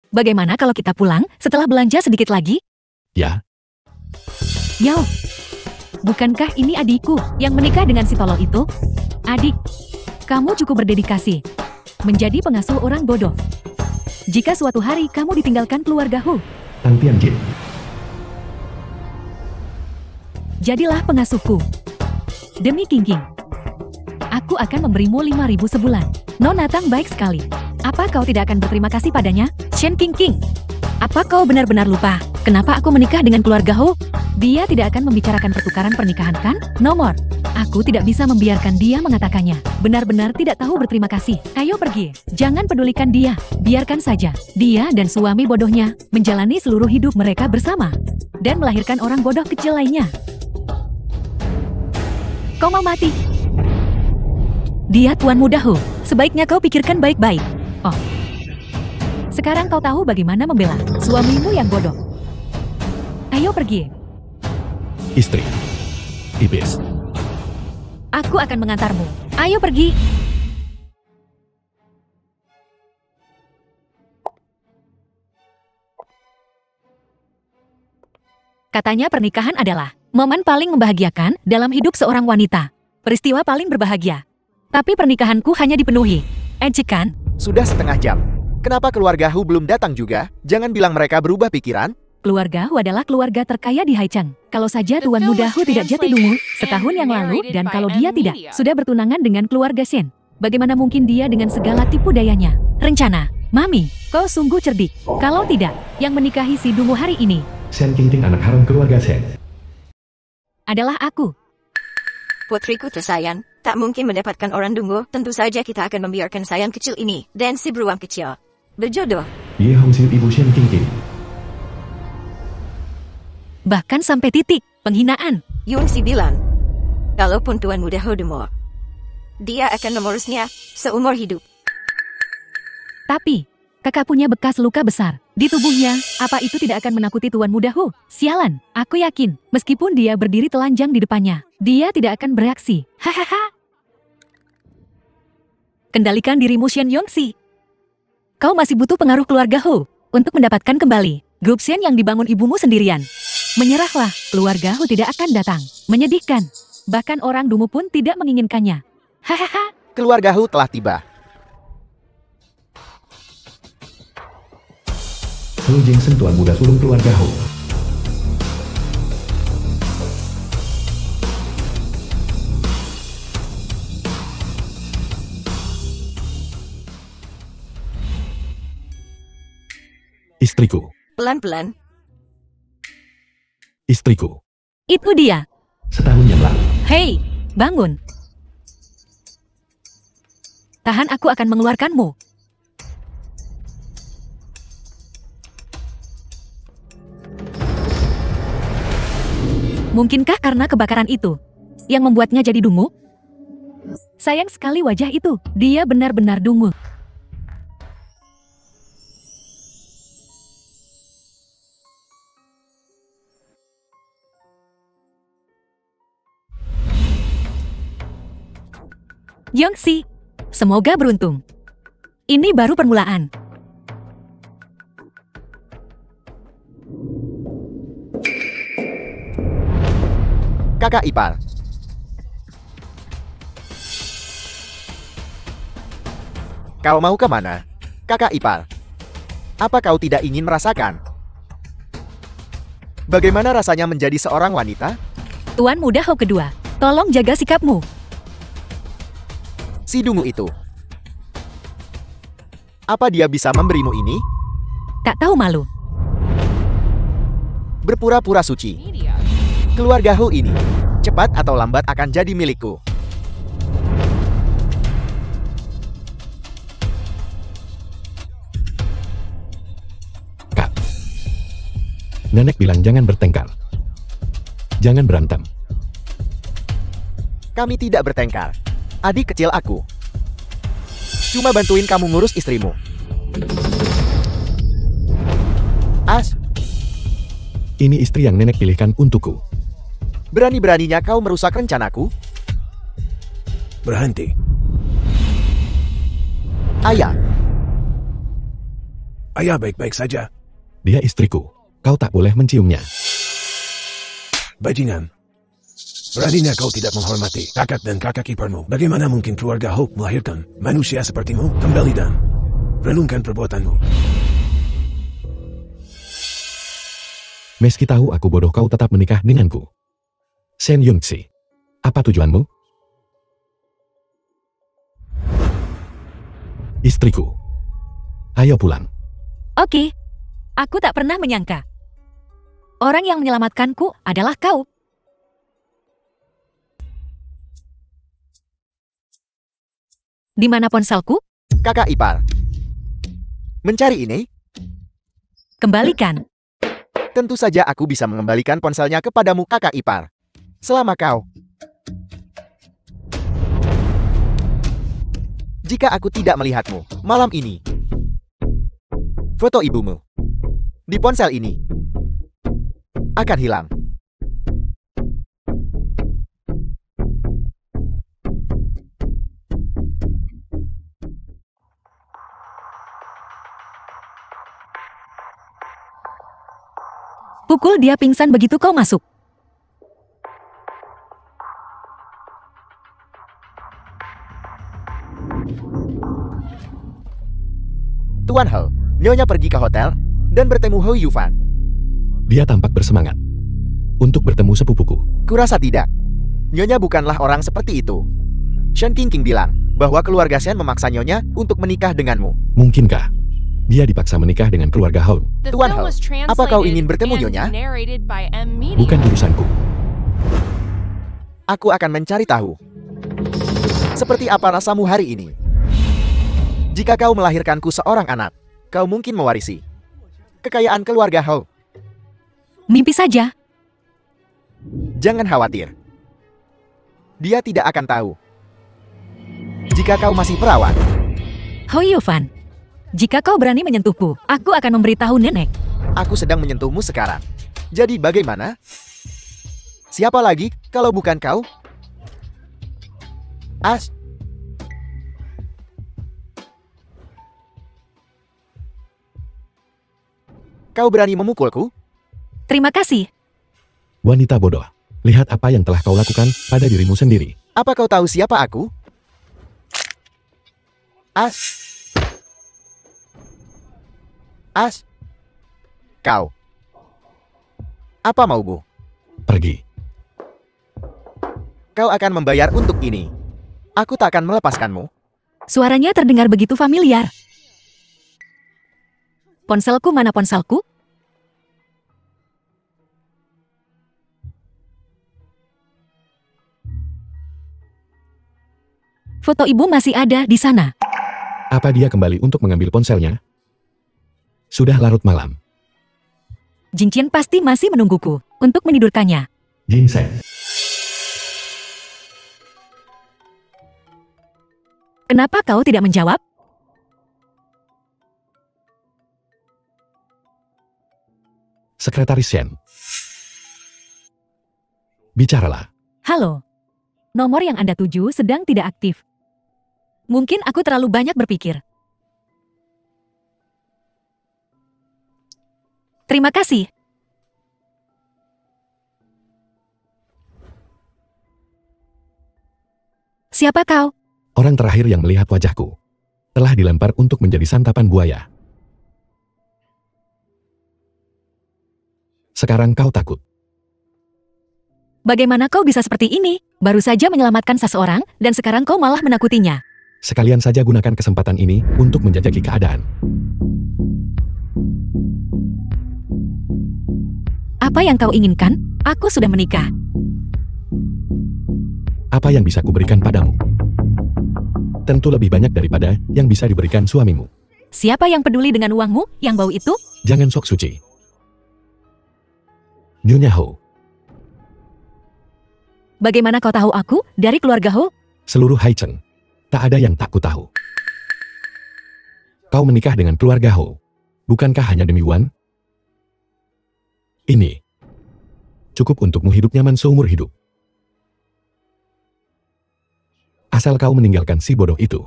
Bagaimana kalau kita pulang setelah belanja sedikit lagi? Ya, Yo, bukankah ini adikku yang menikah dengan si tolol itu? Adik, kamu cukup berdedikasi menjadi pengasuh orang bodoh. Jika suatu hari kamu ditinggalkan keluarga Hu, Tang Tianjin. jadilah pengasuhku. Demi King King, aku akan memberimu 5.000 sebulan. Nona Tang baik sekali. Apa kau tidak akan berterima kasih padanya, Shen King King? Apa kau benar-benar lupa kenapa aku menikah dengan keluarga Hu? Dia tidak akan membicarakan pertukaran pernikahan kan? Nomor. Aku tidak bisa membiarkan dia mengatakannya. Benar-benar tidak tahu berterima kasih. Ayo pergi. Jangan pedulikan dia. Biarkan saja. Dia dan suami bodohnya menjalani seluruh hidup mereka bersama. Dan melahirkan orang bodoh kecil lainnya. Kau mau mati? Dia tuan muda Hu. Sebaiknya kau pikirkan baik-baik. Oh. Sekarang kau tahu bagaimana membela suamimu yang bodoh. Ayo pergi. Istri. Iblis. Aku akan mengantarmu. Ayo pergi. Katanya pernikahan adalah momen paling membahagiakan dalam hidup seorang wanita. Peristiwa paling berbahagia. Tapi pernikahanku hanya dipenuhi ejekan. Sudah setengah jam. Kenapa keluarga Hu belum datang juga? Jangan bilang mereka berubah pikiran. Keluarga Hu adalah keluarga terkaya di Haicheng. Kalau saja Tuan Muda Hu tidak jati dungu setahun yang lalu dan kalau dia tidak sudah bertunangan dengan keluarga Shen, bagaimana mungkin dia dengan segala tipu dayanya? Rencana, Mami, kau sungguh cerdik. Kalau tidak, yang menikahi si dungu hari ini Shen Qingting anak haram keluarga Shen. adalah aku. Putriku tersayang, tak mungkin mendapatkan orang dungu. Tentu saja kita akan membiarkan sayang kecil ini dan si beruang kecil berjodoh. Ye Hongxiu ibu Shen Qingting. Bahkan sampai titik penghinaan. Yongxi bilang, kalaupun Tuan Muda Hu demam, dia akan mengurusnya seumur hidup. Tapi, kakak punya bekas luka besar di tubuhnya. Apa itu tidak akan menakuti Tuan Muda Hu? Sialan, aku yakin, meskipun dia berdiri telanjang di depannya, dia tidak akan bereaksi. Hahaha. Kendalikan dirimu Shen Yongxi. Kau masih butuh pengaruh keluarga Hu untuk mendapatkan kembali grup Shen yang dibangun ibumu sendirian. Menyerahlah, keluarga Hu tidak akan datang. Menyedihkan. Bahkan orang dungu pun tidak menginginkannya. Hahaha. Keluarga Hu telah tiba. Hu Jingsen tuan muda sulung keluarga Hu. Istriku. Pelan-pelan, Istriku. Itu dia. Setahun yang lalu. Hei, bangun. Tahan, aku akan mengeluarkanmu. Mungkinkah karena kebakaran itu yang membuatnya jadi dungu? Sayang sekali wajah itu. Dia benar-benar dungu. Yongxi, semoga beruntung. Ini baru permulaan. Kakak ipar. Kau mau kemana? Kakak ipar. Apa kau tidak ingin merasakan? Bagaimana rasanya menjadi seorang wanita? Tuan Muda Hu kedua, tolong jaga sikapmu. Si dungu itu. Apa dia bisa memberimu ini? Tak tahu malu. Berpura-pura suci. Keluarga Hu ini, cepat atau lambat akan jadi milikku. Kak. Nenek bilang jangan bertengkar. Jangan berantem. Kami tidak bertengkar. Adik kecil aku. Cuma bantuin kamu ngurus istrimu. As, Ini istri yang nenek pilihkan untukku. berani-beraninya kau merusak rencanaku? Berhenti. Ayah, Ayah baik-baik saja. Dia istriku. Kau tak boleh menciumnya. Bajingan. Beraninya kau tidak menghormati kakak dan kakak iparmu. Bagaimana mungkin keluarga Hope melahirkan manusia sepertimu? Kembali dan renungkan perbuatanmu. Meski tahu aku bodoh, kau tetap menikah denganku. Shen Yongxi, apa tujuanmu? Istriku. Ayo pulang. Oke. Aku tak pernah menyangka. Orang yang menyelamatkanku adalah kau. Di mana ponselku? Kakak ipar. Mencari ini? Kembalikan. Tentu saja aku bisa mengembalikan ponselnya kepadamu, kakak ipar. Selama kau. Jika aku tidak melihatmu malam ini. Foto ibumu di ponsel ini akan hilang. Pukul dia pingsan begitu kau masuk. Tuan He, Nyonya pergi ke hotel dan bertemu Ho Yufan. Dia tampak bersemangat untuk bertemu sepupuku. Kurasa tidak. Nyonya bukanlah orang seperti itu. Shen Qingqing bilang bahwa keluarga Shen memaksa Nyonya untuk menikah denganmu. Mungkinkah dia dipaksa menikah dengan keluarga Hou? Tuan He, apa kau ingin bertemu Nyonya? Bukan urusanku. Aku akan mencari tahu. Seperti apa rasamu hari ini? Jika kau melahirkanku seorang anak, kau mungkin mewarisi kekayaan keluarga Hou. Mimpi saja. Jangan khawatir. Dia tidak akan tahu. Jika kau masih perawan. Ho Yufan, jika kau berani menyentuhku, aku akan memberitahu nenek. Aku sedang menyentuhmu sekarang. Jadi bagaimana? Siapa lagi kalau bukan kau? As. Kau berani memukulku? Terima kasih. Wanita bodoh, lihat apa yang telah kau lakukan pada dirimu sendiri. Apa kau tahu siapa aku? As. As. Kau. Apa maumu? Pergi. Kau akan membayar untuk ini. Aku tak akan melepaskanmu. Suaranya terdengar begitu familiar. Ponselku, mana ponselku? Foto ibu masih ada di sana. Apa dia kembali untuk mengambil ponselnya? Sudah larut malam. Jin Qian pasti masih menungguku untuk menidurkannya. Ginseng. Kenapa kau tidak menjawab? Sekretaris Shen. Bicaralah. Halo. Nomor yang Anda tuju sedang tidak aktif. Mungkin aku terlalu banyak berpikir. Terima kasih. Siapa kau? Orang terakhir yang melihat wajahku telah dilempar untuk menjadi santapan buaya. Sekarang kau takut. Bagaimana kau bisa seperti ini? Baru saja menyelamatkan seseorang, dan sekarang kau malah menakutinya. Sekalian saja gunakan kesempatan ini untuk menjajaki keadaan. Apa yang kau inginkan? Aku sudah menikah. Apa yang bisa kuberikan padamu? Tentu lebih banyak daripada yang bisa diberikan suamimu. Siapa yang peduli dengan uangmu yang bau itu? Jangan sok suci. Nyonya Ho. Bagaimana kau tahu aku dari keluarga Ho? Seluruh Haicheng. Tak ada yang tak ku tahu. Kau menikah dengan keluarga Ho. Bukankah hanya demi Wan? Ini cukup untukmu hidup nyaman seumur hidup. Asal kau meninggalkan si bodoh itu.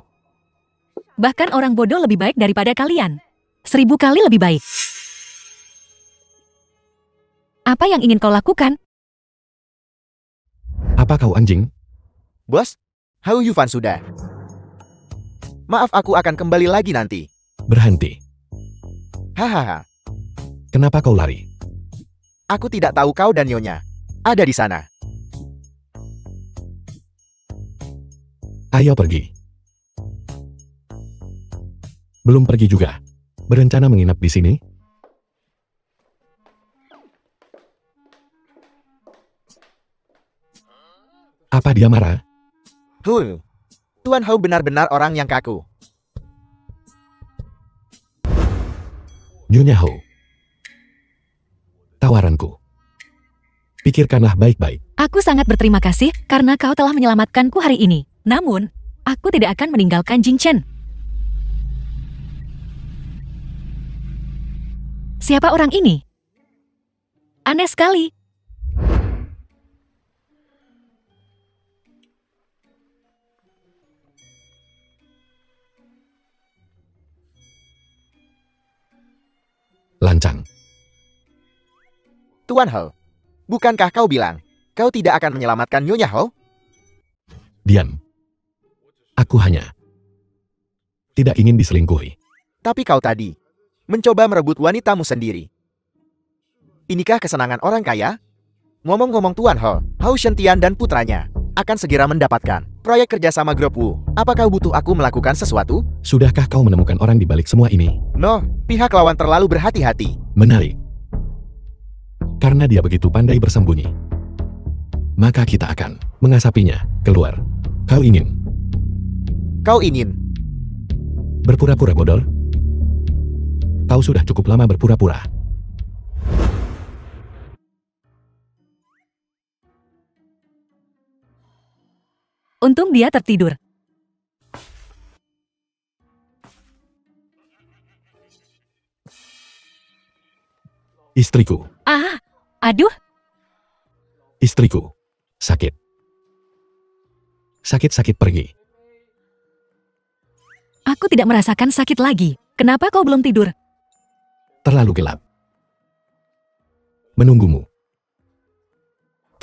Bahkan orang bodoh lebih baik daripada kalian. 1000 kali lebih baik. Apa yang ingin kau lakukan? Apa kau anjing? Bos, Hao Yufan sudah. Maaf, aku akan kembali lagi nanti. Berhenti. Hahaha. Kenapa kau lari? Aku tidak tahu kau dan Nyonya ada di sana. Ayo pergi. Belum pergi juga. Berencana menginap di sini? Apa dia marah? Tuan Hao benar-benar orang yang kaku. Nyonya Hao. Tawaranku. Pikirkanlah baik-baik. Aku sangat berterima kasih karena kau telah menyelamatkanku hari ini. Namun, aku tidak akan meninggalkan Jing Chen. Siapa orang ini? Aneh sekali. Lancang. Tuan Hao, bukankah kau bilang kau tidak akan menyelamatkan Nyonya Hao? Diam. Aku hanya tidak ingin diselingkuhi. Tapi kau tadi mencoba merebut wanitamu sendiri. Inikah kesenangan orang kaya? Ngomong-ngomong Tuan Hao, Hao Shentian dan putranya akan segera mendapatkan proyek kerjasama grup Wu. Apa kau butuh aku melakukan sesuatu? Sudahkah kau menemukan orang di balik semua ini? No, pihak lawan terlalu berhati-hati. Menarik. Karena dia begitu pandai bersembunyi, maka kita akan mengasapinya keluar. Kau ingin berpura-pura bodoh? Kau sudah cukup lama berpura-pura. Untung dia tertidur. Istriku. Aduh, Istriku. Sakit. Sakit-sakit pergi. aku tidak merasakan sakit lagi. Kenapa kau belum tidur? Terlalu gelap. Menunggumu.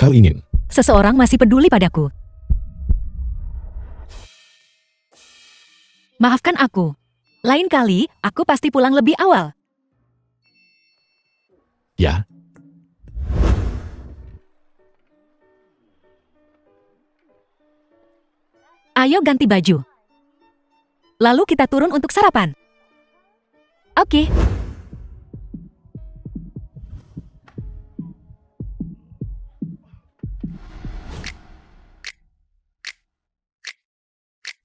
Kau ingin Seseorang masih peduli padaku. Maafkan aku. Lain kali, aku pasti pulang lebih awal. ya? Ayo ganti baju. Lalu kita turun untuk sarapan. Oke.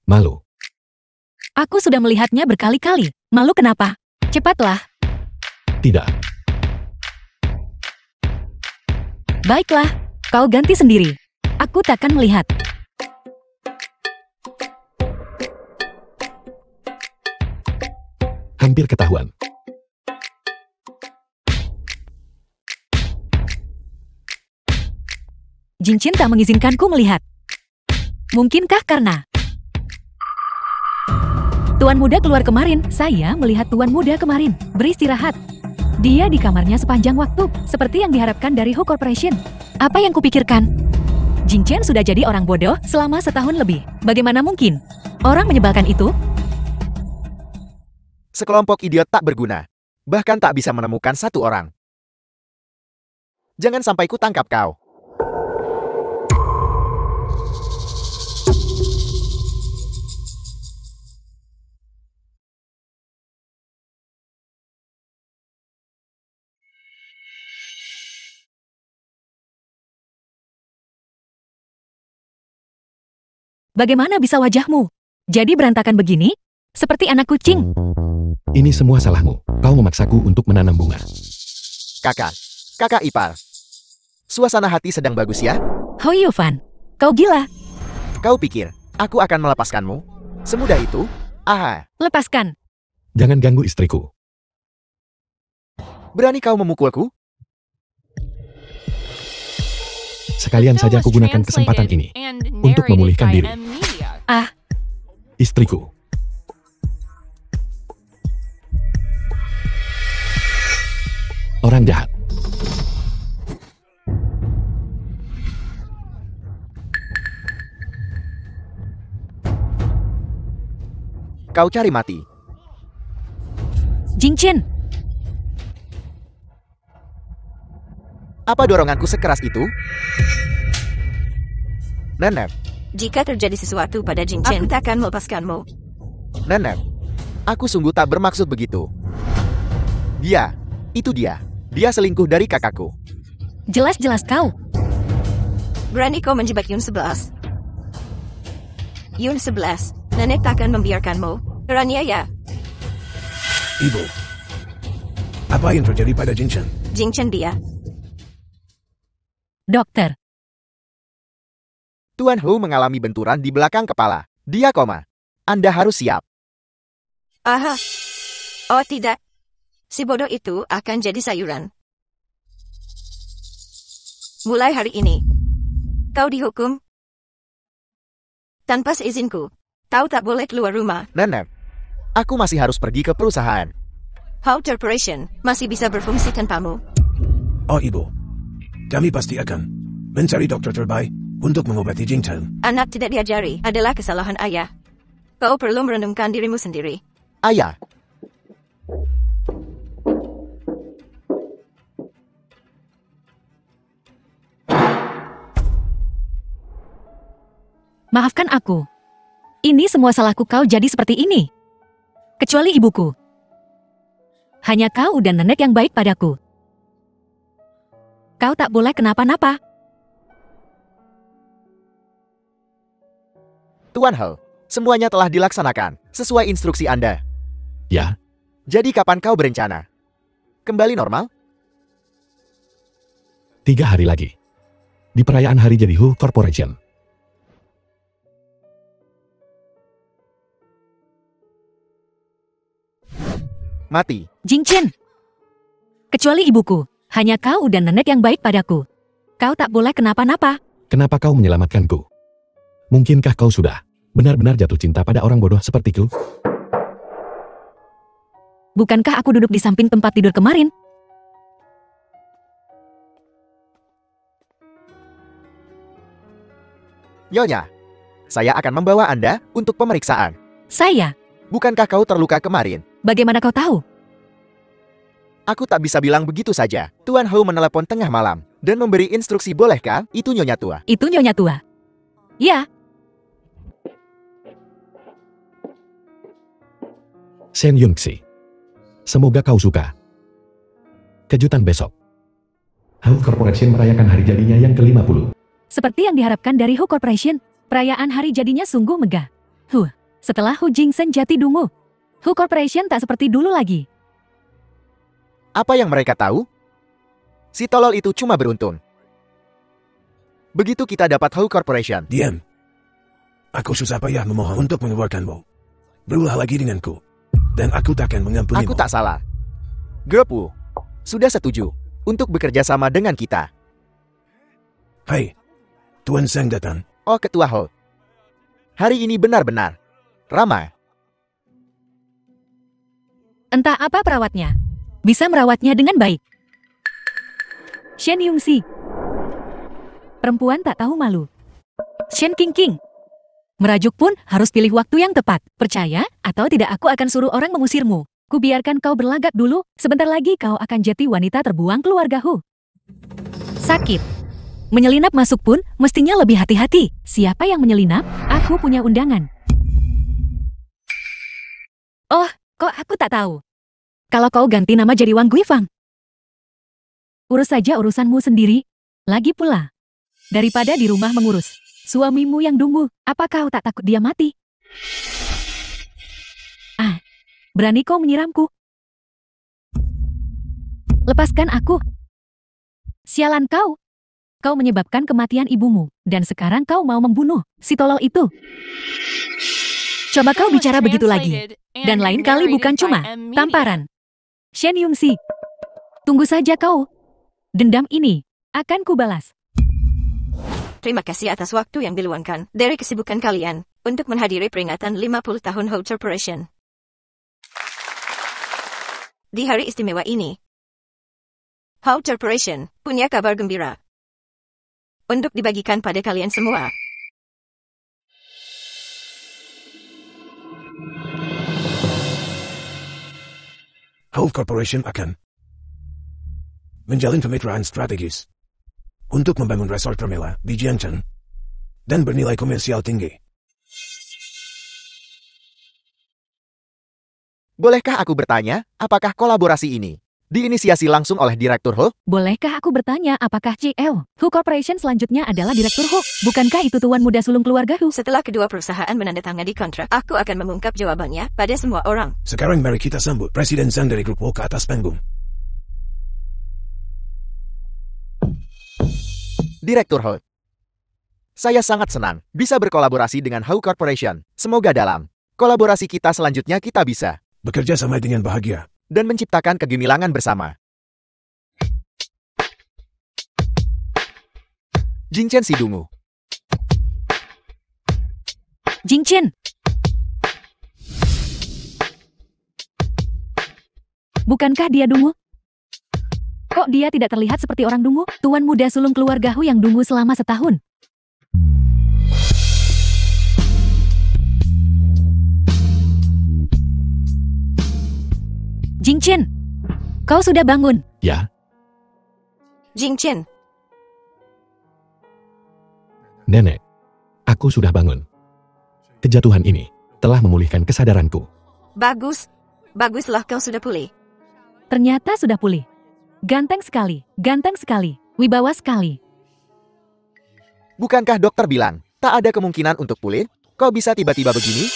Malu. Aku sudah melihatnya berkali-kali. Malu kenapa? Cepatlah. Tidak. Baiklah, kau ganti sendiri. Aku takkan melihat. Hampir ketahuan. Jing Chen tak mengizinkanku melihat. Mungkinkah karena Tuan Muda keluar kemarin? Saya melihat Tuan Muda kemarin beristirahat. Dia di kamarnya sepanjang waktu, seperti yang diharapkan dari Ho Corporation. Apa yang kupikirkan? Jing Chen sudah jadi orang bodoh selama setahun lebih. Bagaimana mungkin orang menyebalkan itu? Sekelompok idiot tak berguna. Bahkan tak bisa menemukan satu orang. Jangan sampai ku tangkap kau. Bagaimana bisa wajahmu jadi berantakan begini? Seperti anak kucing. Ini semua salahmu. Kau memaksaku untuk menanam bunga. Kakak ipar. Suasana hati sedang bagus ya? Ho Yufan, kau gila. Kau pikir aku akan melepaskanmu? Semudah itu? Aha, Lepaskan. Jangan ganggu istriku. berani kau memukulku? Sekalian saja aku gunakan kesempatan ini untuk memulihkan diri. Ah, Istriku. orang jahat. Kau cari mati. Jing Chen, Apa doronganku sekeras itu? Nenek, Jika terjadi sesuatu pada Jing Chen, aku tak akan melepaskanmu. Nenek, aku sungguh tak bermaksud begitu. Itu dia. Dia selingkuh dari kakakku. jelas-jelas kau. Berani kau menjebak Yun 11? Yun 11, nenek tak akan membiarkanmu. Teraniaya. Ibu. Apa yang terjadi pada Jing Chen? Jing Chen dia. Dokter, Tuan Hu mengalami benturan di belakang kepala. Dia koma. Anda harus siap. Aha. Oh tidak. Si bodoh itu akan jadi sayuran. Mulai hari ini, kau dihukum tanpa seizinku. Kau tak boleh keluar rumah. Nenek, aku masih harus pergi ke perusahaan. How Corporation masih bisa berfungsi tanpamu. Oh ibu. Kami pasti akan mencari dokter terbaik untuk mengobati Jing Chen. Anak tidak diajari adalah kesalahan ayah. Kau perlu merenungkan dirimu sendiri. Ayah, maafkan aku. Ini semua salahku kau jadi seperti ini. Kecuali ibuku. Hanya kau dan nenek yang baik padaku. Kau tak boleh kenapa-napa. Tuan Hu, semuanya telah dilaksanakan sesuai instruksi Anda. Ya, Jadi kapan kau berencana? Kembali normal? 3 hari lagi. Di perayaan hari jadi Hu Corporation. Mati. Jing Chen. Kecuali ibuku. Hanya kau dan nenek yang baik padaku. Kau tak boleh kenapa-napa. Kenapa kau menyelamatkanku? Mungkinkah kau sudah benar-benar jatuh cinta pada orang bodoh sepertiku? Bukankah aku duduk di samping tempat tidur kemarin? Nyonya, saya akan membawa Anda untuk pemeriksaan. Saya. Bukankah kau terluka kemarin? Bagaimana kau tahu? Aku tak bisa bilang begitu saja. Tuan Hu menelepon tengah malam dan memberi instruksi, bolehkah? Itu Nyonya tua. Itu nyonya tua. Ya, Shen Yunxi. Semoga kau suka. Kejutan besok. Hu Corporation merayakan hari jadinya yang ke-50. seperti yang diharapkan dari Hu Corporation, perayaan hari jadinya sungguh megah. Setelah Hu Jingsen jati dungu, Hu Corporation tak seperti dulu lagi. Apa yang mereka tahu? Si tolol itu cuma beruntung. Begitu kita dapat Hu Corporation. Diam. Aku susah payah memohon untuk mengeluarkanmu. Berulah lagi denganku. Dan aku takkan mengampunimu. Aku tak salah. Gerpu sudah setuju untuk bekerja sama dengan kita. Hai. Tuan Sang datang. Oh Ketua Hu. Hari ini benar-benar ramai. Entah apa perawatnya. Bisa merawatnya dengan baik. Shen Yungxi. Perempuan tak tahu malu. Shen Qingqing. Merajuk pun harus pilih waktu yang tepat. Percaya atau tidak aku akan suruh orang mengusirmu. Ku biarkan kau berlagak dulu. Sebentar lagi kau akan jadi wanita terbuang keluarga Hu. Sakit. Menyelinap masuk pun mestinya lebih hati-hati. Siapa yang menyelinap? Aku punya undangan. Oh, kok aku tak tahu. Kalau kau ganti nama jadi Wang Guifang. Urus saja urusanmu sendiri. Lagi pula, daripada di rumah mengurus suamimu yang dungu, apa kau tak takut dia mati? Berani kau menyiramku? Lepaskan aku. Sialan kau. Kau menyebabkan kematian ibumu, dan sekarang kau mau membunuh si tolol itu. Coba kau bicara begitu lagi. Dan lain kali bukan cuma tamparan. Shen Yungxi, tunggu saja kau. Dendam ini akan kubalas. Terima kasih atas waktu yang diluangkan dari kesibukan kalian untuk menghadiri peringatan 50 tahun Hu Corporation. Di hari istimewa ini, How Corporation punya kabar gembira untuk dibagikan pada kalian semua. How Corporation akan menjalin kemitraan strategis untuk membangun resort termewah di Jiangchen dan bernilai komersial tinggi. Bolehkah aku bertanya, apakah kolaborasi ini diinisiasi langsung oleh Direktur Ho? Bolehkah aku bertanya apakah CL Hu Corporation selanjutnya adalah Direktur Hu? Bukankah itu tuan muda sulung keluarga Hu? Setelah kedua perusahaan menandatangani kontrak, aku akan mengungkap jawabannya pada semua orang. Sekarang mari kita sambut Presiden Zhang dari grup Wo ke atas panggung. Direktur Ho. Saya sangat senang bisa berkolaborasi dengan Hau Corporation. Semoga dalam kolaborasi kita selanjutnya kita bisa bekerja sama dengan bahagia dan menciptakan kegemilangan bersama. Jingchen Sidungu. Jingchen. Bukankah dia dungu? Kok dia tidak terlihat seperti orang dungu? Tuan muda sulung keluarga Hu yang dungu selama setahun. Jingchen, kau sudah bangun? Ya, Jingchen, Nenek. Aku sudah bangun. Kejatuhan ini telah memulihkan kesadaranku. bagus. Baguslah kau sudah pulih. Ternyata sudah pulih. Ganteng sekali, wibawa sekali. Bukankah dokter bilang tak ada kemungkinan untuk pulih? Kok bisa tiba-tiba begini?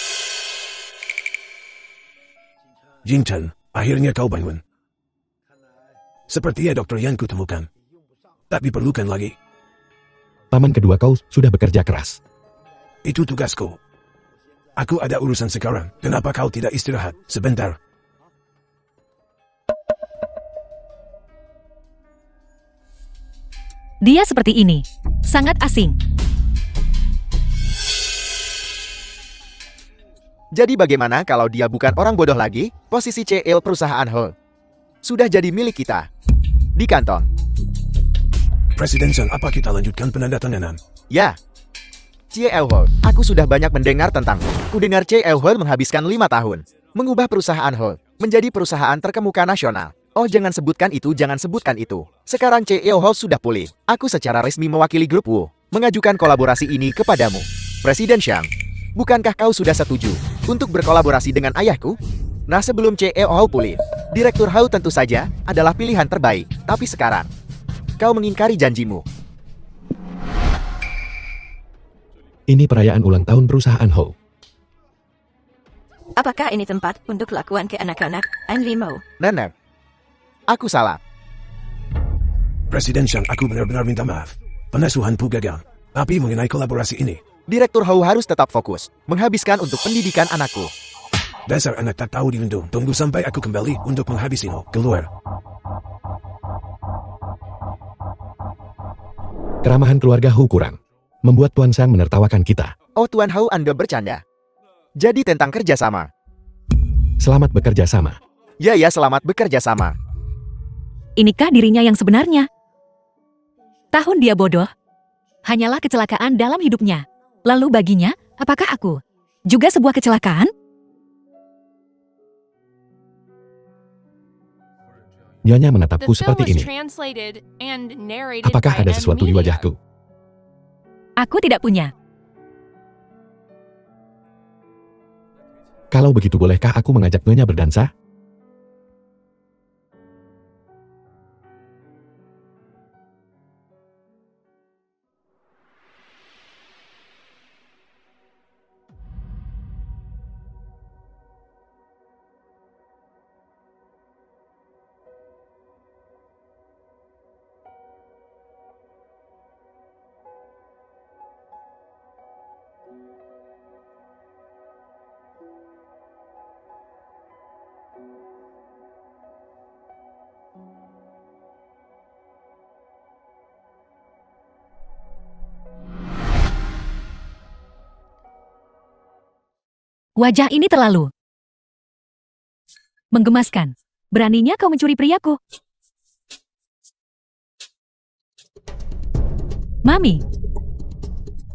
Jingchen, akhirnya kau bangun. Sepertinya dokter yang kutemukan. Tak diperlukan lagi. Paman kedua kau sudah bekerja keras. Itu tugasku. Aku ada urusan sekarang. Kenapa kau tidak istirahat sebentar? Dia seperti ini, sangat asing. Jadi bagaimana kalau dia bukan orang bodoh lagi? Posisi CL perusahaan Ho sudah jadi milik kita di kantong. Presiden Zhang, apa kita lanjutkan penandatanganan? Ya. CL Ho, aku sudah banyak mendengar tentang. Kudengar CL Ho menghabiskan 5 tahun mengubah perusahaan Ho menjadi perusahaan terkemuka nasional. Oh, jangan sebutkan itu, jangan sebutkan itu. Sekarang CL Ho sudah pulih. Aku secara resmi mewakili grup Wu mengajukan kolaborasi ini kepadamu. Presiden Zhang, bukankah kau sudah setuju untuk berkolaborasi dengan ayahku? Nah, sebelum CL Ho pulih, Direktur Hau tentu saja adalah pilihan terbaik. Tapi sekarang, kau mengingkari janjimu. Ini perayaan ulang tahun perusahaan Ho. Apakah ini tempat untuk lakukan ke anak-anak? Anlimo. Nenek, aku salah. Presiden Zhang, aku benar-benar minta maaf. Pengasuhanku gagal. Tapi mengenai kolaborasi ini, Direktur Hau harus tetap fokus menghabiskan untuk pendidikan anakku. dasar anak tak tahu dirundung. Tunggu sampai aku kembali untuk menghabisimu. Keluar. Keramahan keluarga Hu kurang, membuat Tuan Sang menertawakan kita. Oh, Tuan Hau, Anda bercanda. Jadi tentang kerjasama. Selamat bekerja sama. Ya, selamat bekerja sama. Inikah dirinya yang sebenarnya? Tahun dia bodoh. Hanyalah kecelakaan dalam hidupnya. Lalu baginya, apakah aku juga sebuah kecelakaan? Nyonya menatapku seperti ini. Apakah ada sesuatu di wajahku? Aku tidak punya. Kalau begitu, bolehkah aku mengajak Nyonya berdansa? Wajah ini terlalu menggemaskan. Beraninya kau mencuri priaku. Mami,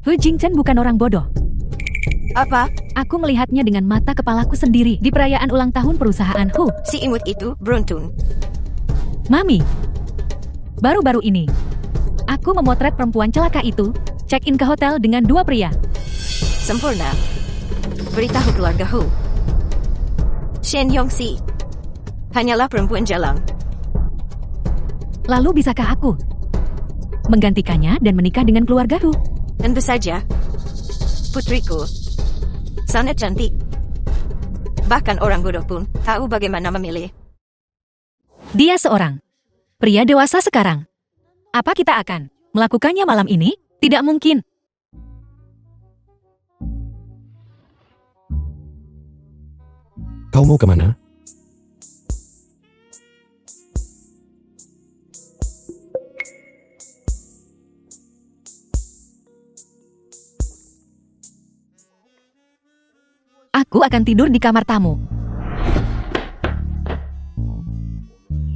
Hu Jingchen bukan orang bodoh. Apa? Aku melihatnya dengan mata kepalaku sendiri di perayaan ulang tahun perusahaan Hu. Si imut itu beruntung. Mami, baru-baru ini, aku memotret perempuan celaka itu, check-in ke hotel dengan 2 pria. Sempurna. Beritahu keluarga Hu. Shen Yongxi hanyalah perempuan jalang. Lalu bisakah aku menggantikannya dan menikah dengan keluarga Hu? Tentu saja. Putriku sangat cantik. Bahkan orang bodoh pun tahu bagaimana memilih. Dia seorang pria dewasa sekarang. Apa kita akan melakukannya malam ini? Tidak mungkin. Kau mau kemana? Aku akan tidur di kamar tamu.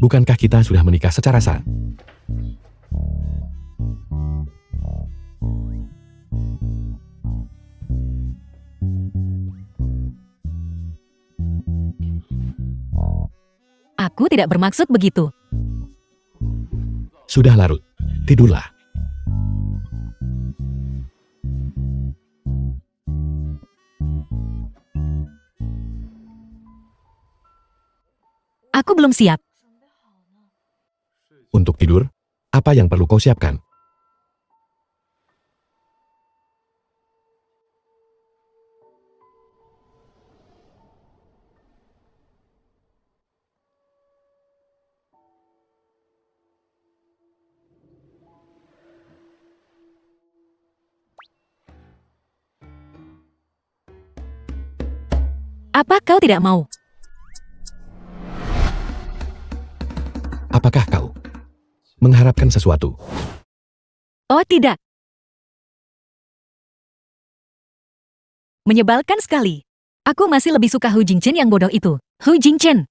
Bukankah kita sudah menikah secara sah? Aku tidak bermaksud begitu. Sudah larut. Tidurlah. Aku belum siap. Untuk tidur, apa yang perlu kau siapkan? Apa kau tidak mau? Apakah kau mengharapkan sesuatu? Oh tidak. Menyebalkan sekali. Aku masih lebih suka Hu Jingchen yang bodoh itu. Hu Jingchen.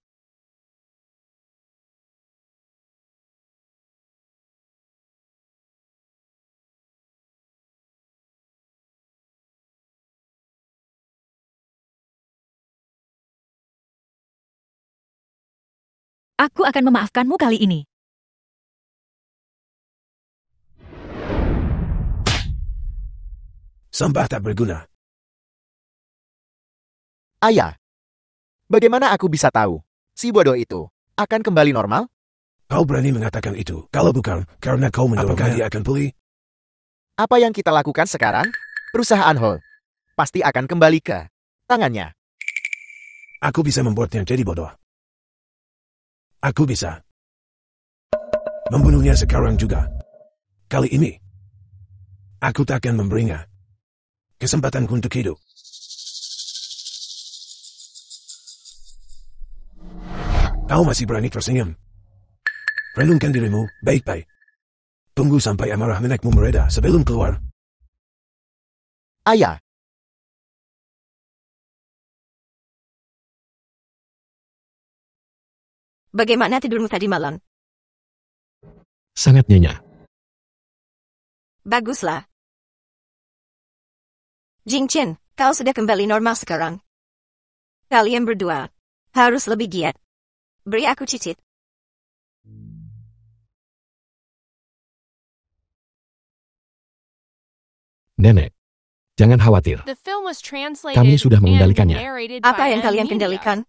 Aku akan memaafkanmu kali ini. Sampah tak berguna. Ayah, bagaimana aku bisa tahu si bodoh itu akan kembali normal? Kau berani mengatakan itu. Kalau bukan, karena kau mendorongkan dia akan pulih. Apa yang kita lakukan sekarang? Perusahaan Ho pasti akan kembali ke tangannya. Aku bisa membuatnya jadi bodoh. Aku bisa membunuhnya sekarang juga. Kali ini, aku tak akan memberinya kesempatan untuk hidup. Kau masih berani tersenyum. Renungkan dirimu baik-baik. Tunggu sampai amarah nenekmu mereda sebelum keluar. Ayah, Bagaimana tidurmu tadi malam? Sangat nyenyak. Baguslah. Jingchen, kau sudah kembali normal sekarang. Kalian berdua harus lebih giat. Beri aku cicit. Nenek, jangan khawatir. Kami sudah mengendalikannya. Apa yang kalian kendalikan?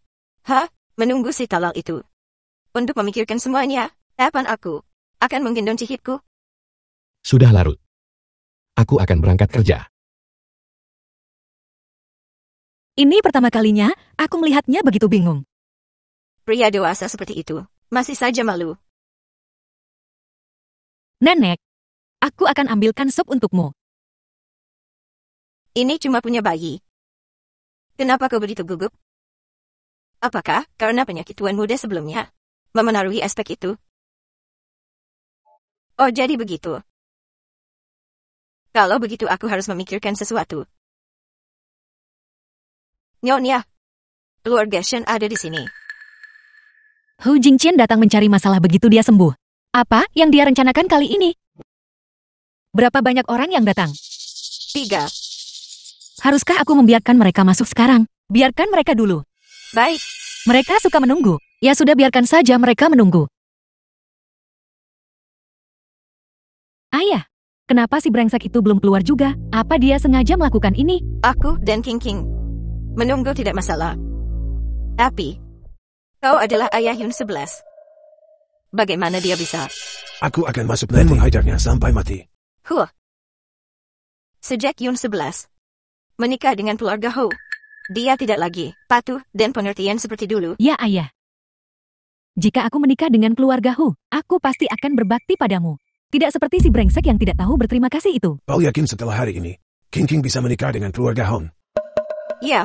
Hah? Menunggu si talal itu. Untuk memikirkan semuanya, kapan aku akan menggendong cicitku? Sudah larut. Aku akan berangkat kerja. Ini pertama kalinya aku melihatnya begitu bingung. Pria dewasa seperti itu masih saja malu. Nenek, aku akan ambilkan sup untukmu. Ini cuma punya bayi. Kenapa kau begitu gugup? Apakah karena penyakit tuan muda sebelumnya memengaruhi aspek itu? Oh, jadi begitu. Kalau begitu aku harus memikirkan sesuatu. Nyonya, keluarga Shen ada di sini. Hu Jingchen datang mencari masalah begitu dia sembuh. Apa yang dia rencanakan kali ini? Berapa banyak orang yang datang? 3. Haruskah aku membiarkan mereka masuk sekarang? Biarkan mereka dulu. Baik. Mereka suka menunggu. Ya sudah, biarkan saja mereka menunggu. Ayah, kenapa si brengsek itu belum keluar juga? Apa dia sengaja melakukan ini? Aku dan King King. Menunggu tidak masalah. Tapi, kau adalah ayah Yun 11. Bagaimana dia bisa? Aku akan masuk dan menghajarnya sampai mati. Sejak Yun 11 menikah dengan keluarga Ho, dia tidak lagi patuh dan pengertian seperti dulu. Ya, Ayah. Jika aku menikah dengan keluarga Hu, aku pasti akan berbakti padamu. Tidak seperti si brengsek yang tidak tahu berterima kasih itu. Kau yakin setelah hari ini, King King bisa menikah dengan keluarga Hon? Ya.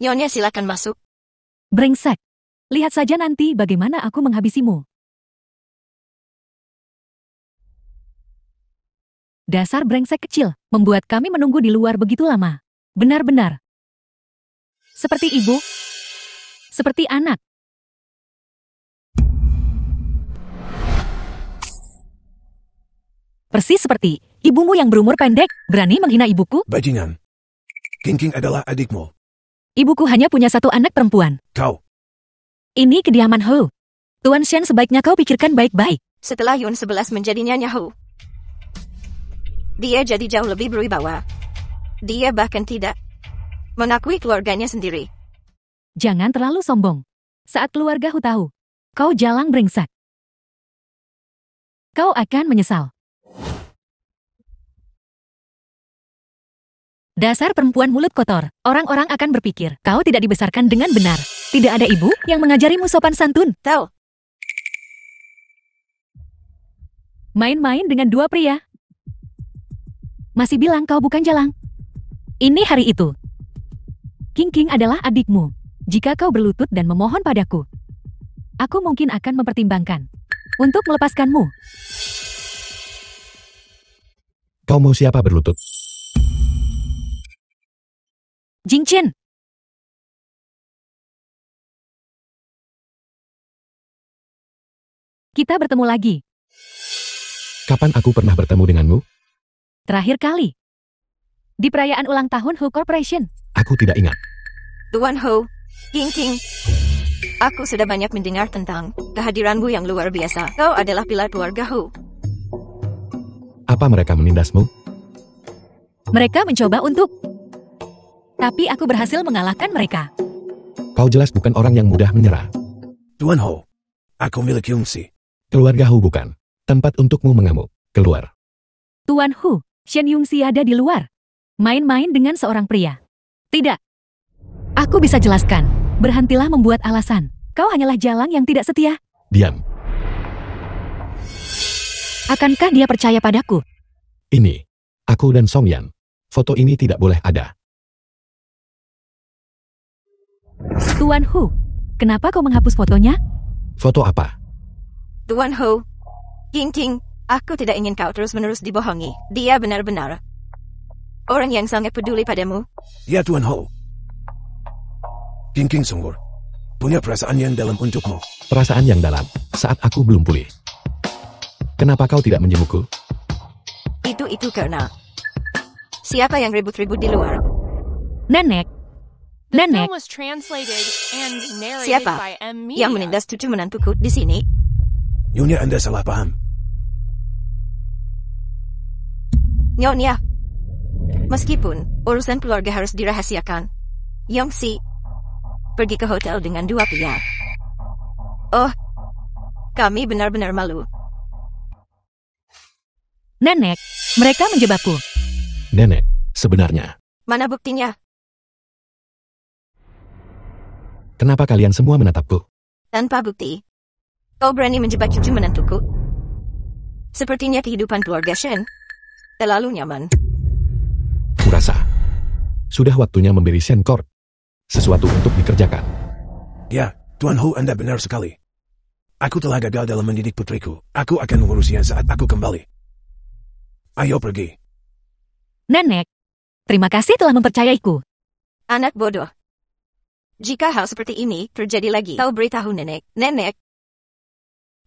Nyonya silakan masuk. Brengsek. Lihat saja nanti bagaimana aku menghabisimu. Dasar brengsek kecil, membuat kami menunggu di luar begitu lama. Benar-benar. Seperti ibu. Seperti anak. Persis seperti ibumu yang berumur pendek, berani menghina ibuku. Bajingan. King King adalah adikmu. Ibuku hanya punya satu anak perempuan. Kau. Ini kediaman Ho. Tuan Shen, sebaiknya kau pikirkan baik-baik. Setelah Yun 11 menjadi Nyonya Ho, dia jadi jauh lebih berwibawa. Dia bahkan tidak mengakui keluarganya sendiri. Jangan terlalu sombong. Saat keluarga Hu tahu, kau jalang brengsek, kau akan menyesal. Dasar perempuan mulut kotor, orang-orang akan berpikir kau tidak dibesarkan dengan benar. Tidak ada ibu yang mengajarimu sopan santun. Tahu. Main-main dengan dua pria. Masih bilang kau bukan jalang. Ini hari itu. King King adalah adikmu. Jika kau berlutut dan memohon padaku, aku mungkin akan mempertimbangkan untuk melepaskanmu. Kau mau siapa berlutut? Jing Chen. Kita bertemu lagi. Kapan aku pernah bertemu denganmu? Terakhir kali. Di perayaan ulang tahun Ho Corporation. Aku tidak ingat. Tuan Ho, King King. Aku sudah banyak mendengar tentang kehadiranmu yang luar biasa. Kau adalah pilar keluarga Ho. Apa mereka menindasmu? Mereka mencoba untuk... Tapi aku berhasil mengalahkan mereka. Kau jelas bukan orang yang mudah menyerah. Tuan Ho, aku milik Yungsi. Keluarga Hu bukan tempat untukmu mengamuk. Keluar. Tuan Hu, Shen Yungxi ada di luar. Main-main dengan seorang pria. Tidak. Aku bisa jelaskan. Berhentilah membuat alasan. Kau hanyalah jalang yang tidak setia. Diam. Akankah dia percaya padaku? Ini. Aku dan Song Yan. Foto ini tidak boleh ada. Tuan Hu, kenapa kau menghapus fotonya? Foto apa? Tuan Ho, King King, aku tidak ingin kau terus-menerus dibohongi. Dia benar-benar orang yang sangat peduli padamu. Ya Tuan Ho. King King sungguh punya perasaan yang dalam untukmu. Perasaan yang dalam saat aku belum pulih. Kenapa kau tidak menjengukku? Itu karena siapa yang ribut-ribut di luar? Nenek. Nenek. Film was translated and narrated Siapa by M. yang Media. menindas cucu menantuku di sini? Nyonya, Anda salah paham. Nyonya, meskipun urusan keluarga harus dirahasiakan, Yongxi pergi ke hotel dengan dua pria. Oh, kami benar-benar malu. Nenek, mereka menjebakku. Nenek, sebenarnya. Mana buktinya? Kenapa kalian semua menatapku? Tanpa bukti. Kau berani menjebak cucu menantuku? Sepertinya kehidupan keluarga Shen terlalu nyaman. Kurasa. Sudah waktunya memberi Shen Court sesuatu untuk dikerjakan. Ya, Tuan Ho, Anda benar sekali. Aku telah gagal dalam mendidik putriku. Aku akan mengurusnya saat aku kembali. Ayo pergi. Nenek, terima kasih telah mempercayaiku. Anak bodoh. Jika hal seperti ini terjadi lagi, kau beritahu nenek. Nenek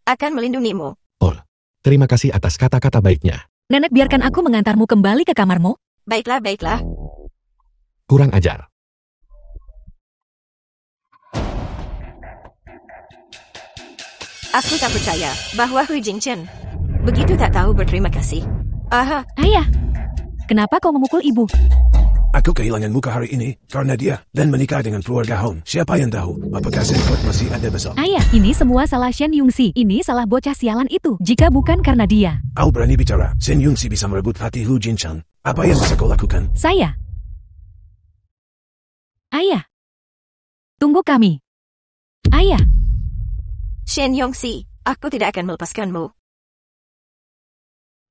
akan melindungimu. Oh, terima kasih atas kata-kata baiknya. Nenek biarkan aku mengantarmu kembali ke kamarmu. Baiklah, baiklah. Kurang ajar. Aku tak percaya bahwa Hu Jingchen begitu tak tahu berterima kasih. Aha, Ayah, kenapa kau memukul ibu? Aku kehilangan muka hari ini karena dia dan menikah dengan keluarga Hon. Siapa yang tahu apakah Senpot masih ada besok? Ayah, ini semua salah Shen Yungxi. Ini salah bocah sialan itu. Jika bukan karena dia, Kau berani bicara. Shen Yungxi bisa merebut hati Hu Jinchen. Apa yang bisa kau lakukan? saya. Ayah, tunggu kami. Ayah, Shen Yongxi, aku tidak akan melepaskanmu.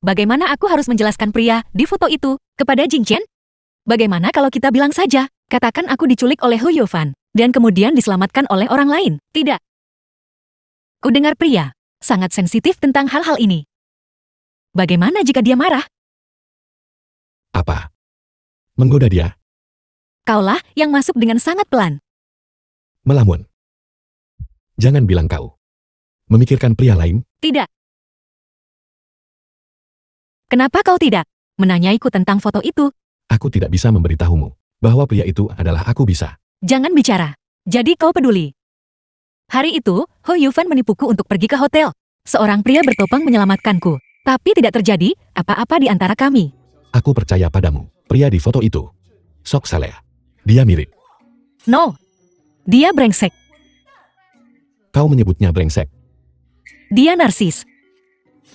bagaimana aku harus menjelaskan pria di foto itu kepada Jing Chen? Bagaimana kalau kita bilang saja, katakan aku diculik oleh Hu Yufan, dan kemudian diselamatkan oleh orang lain? Tidak. Ku dengar pria sangat sensitif tentang hal-hal ini. Bagaimana jika dia marah? Apa? Menggoda dia? Kaulah yang masuk dengan sangat pelan. Melamun. Jangan bilang kau memikirkan pria lain. Tidak. Kenapa kau tidak menanyaiku tentang foto itu? Aku tidak bisa memberitahumu bahwa pria itu adalah aku bisa. Jangan bicara. Jadi kau peduli. Hari itu, Ho Yufan menipuku untuk pergi ke hotel. Seorang pria bertopeng menyelamatkanku. Tapi tidak terjadi apa-apa di antara kami. Aku percaya padamu. Pria di foto itu sok saleh. Dia mirip. No. Dia brengsek. Kau menyebutnya brengsek. Dia narsis.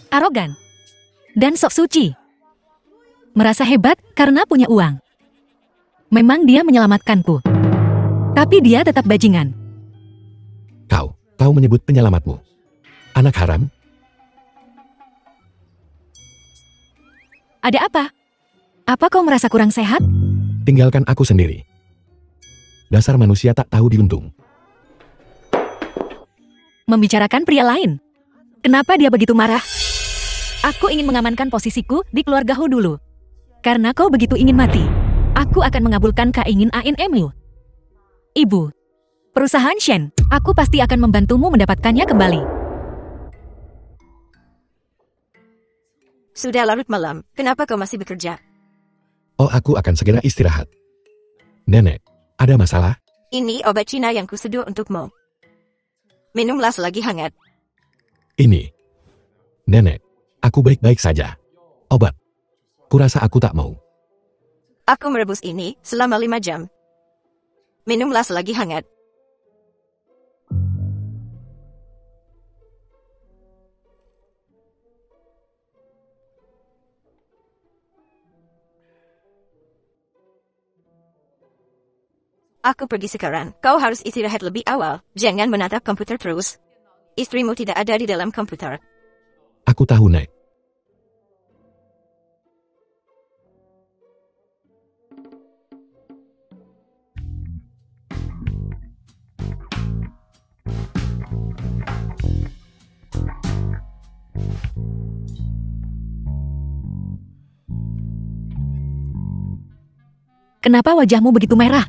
Arogan. Dan sok suci. Merasa hebat karena punya uang. Memang dia menyelamatkanku. Tapi dia tetap bajingan. Kau menyebut penyelamatmu. Anak haram? Ada apa? Apa kau merasa kurang sehat? Tinggalkan aku sendiri. Dasar manusia tak tahu diuntung. Membicarakan pria lain. Kenapa dia begitu marah? Aku ingin mengamankan posisiku di keluarga Hu dulu. Karena kau begitu ingin mati, aku akan mengabulkan keinginanmu. Ibu, perusahaan Shen, aku pasti akan membantumu mendapatkannya kembali. Sudah larut malam, kenapa kau masih bekerja? Oh, aku akan segera istirahat. Nenek, ada masalah? Ini obat Cina yang kuseduh untukmu. Minumlah selagi hangat. Ini. Nenek, aku baik-baik saja. Obat. Kurasa aku tak mau. Aku merebus ini selama 5 jam. Minumlah selagi hangat. Aku pergi sekarang. Kau harus istirahat lebih awal. Jangan menatap komputer terus. Istrimu tidak ada di dalam komputer. Aku tahu, Nek. Kenapa wajahmu begitu merah?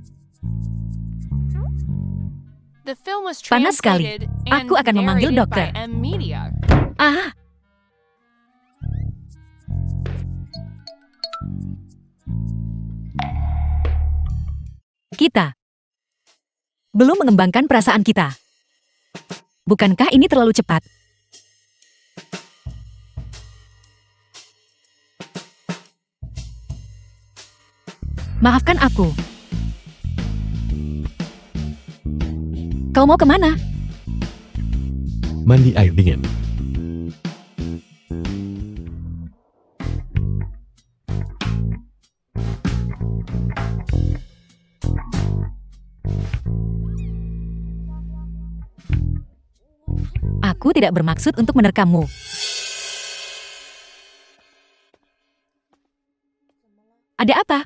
The film was Panas sekali. translated Aku and akan memanggil narrated dokter. by M Media. Ah, kita belum mengembangkan perasaan kita. Bukankah ini terlalu cepat? Maafkan aku. Kau mau kemana? Mandi air dingin. Aku tidak bermaksud untuk menerkammu. Ada apa?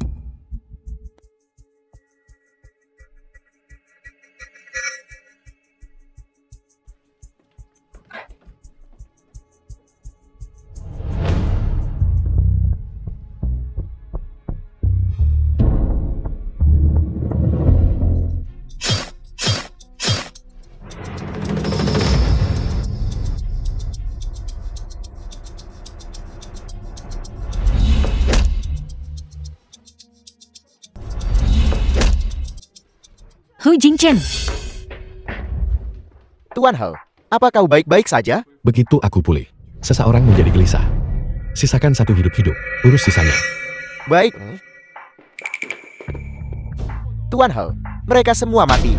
Hu Jingchen. Tuan He, apa kau baik-baik saja? Begitu aku pulih, seseorang menjadi gelisah. Sisakan satu hidup-hidup, urus sisanya. Baik. Tuan He, mereka semua mati.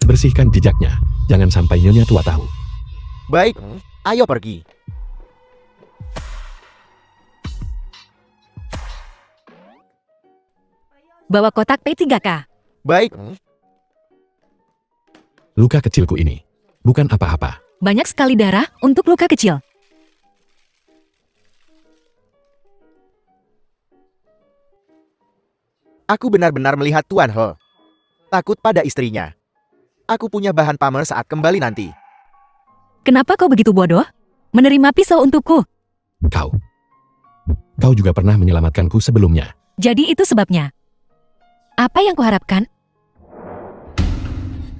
Bersihkan jejaknya, jangan sampai Nyonya Tua tahu. Baik, ayo pergi. Bawa kotak P3K. Baik, Luka kecilku ini, bukan apa-apa. Banyak sekali darah untuk luka kecil. aku benar-benar melihat Tuan He. Takut pada istrinya. Aku punya bahan pamer saat kembali nanti. Kenapa kau begitu bodoh? Menerima pisau untukku. Kau juga pernah menyelamatkanku sebelumnya. Jadi itu sebabnya. Apa yang kuharapkan?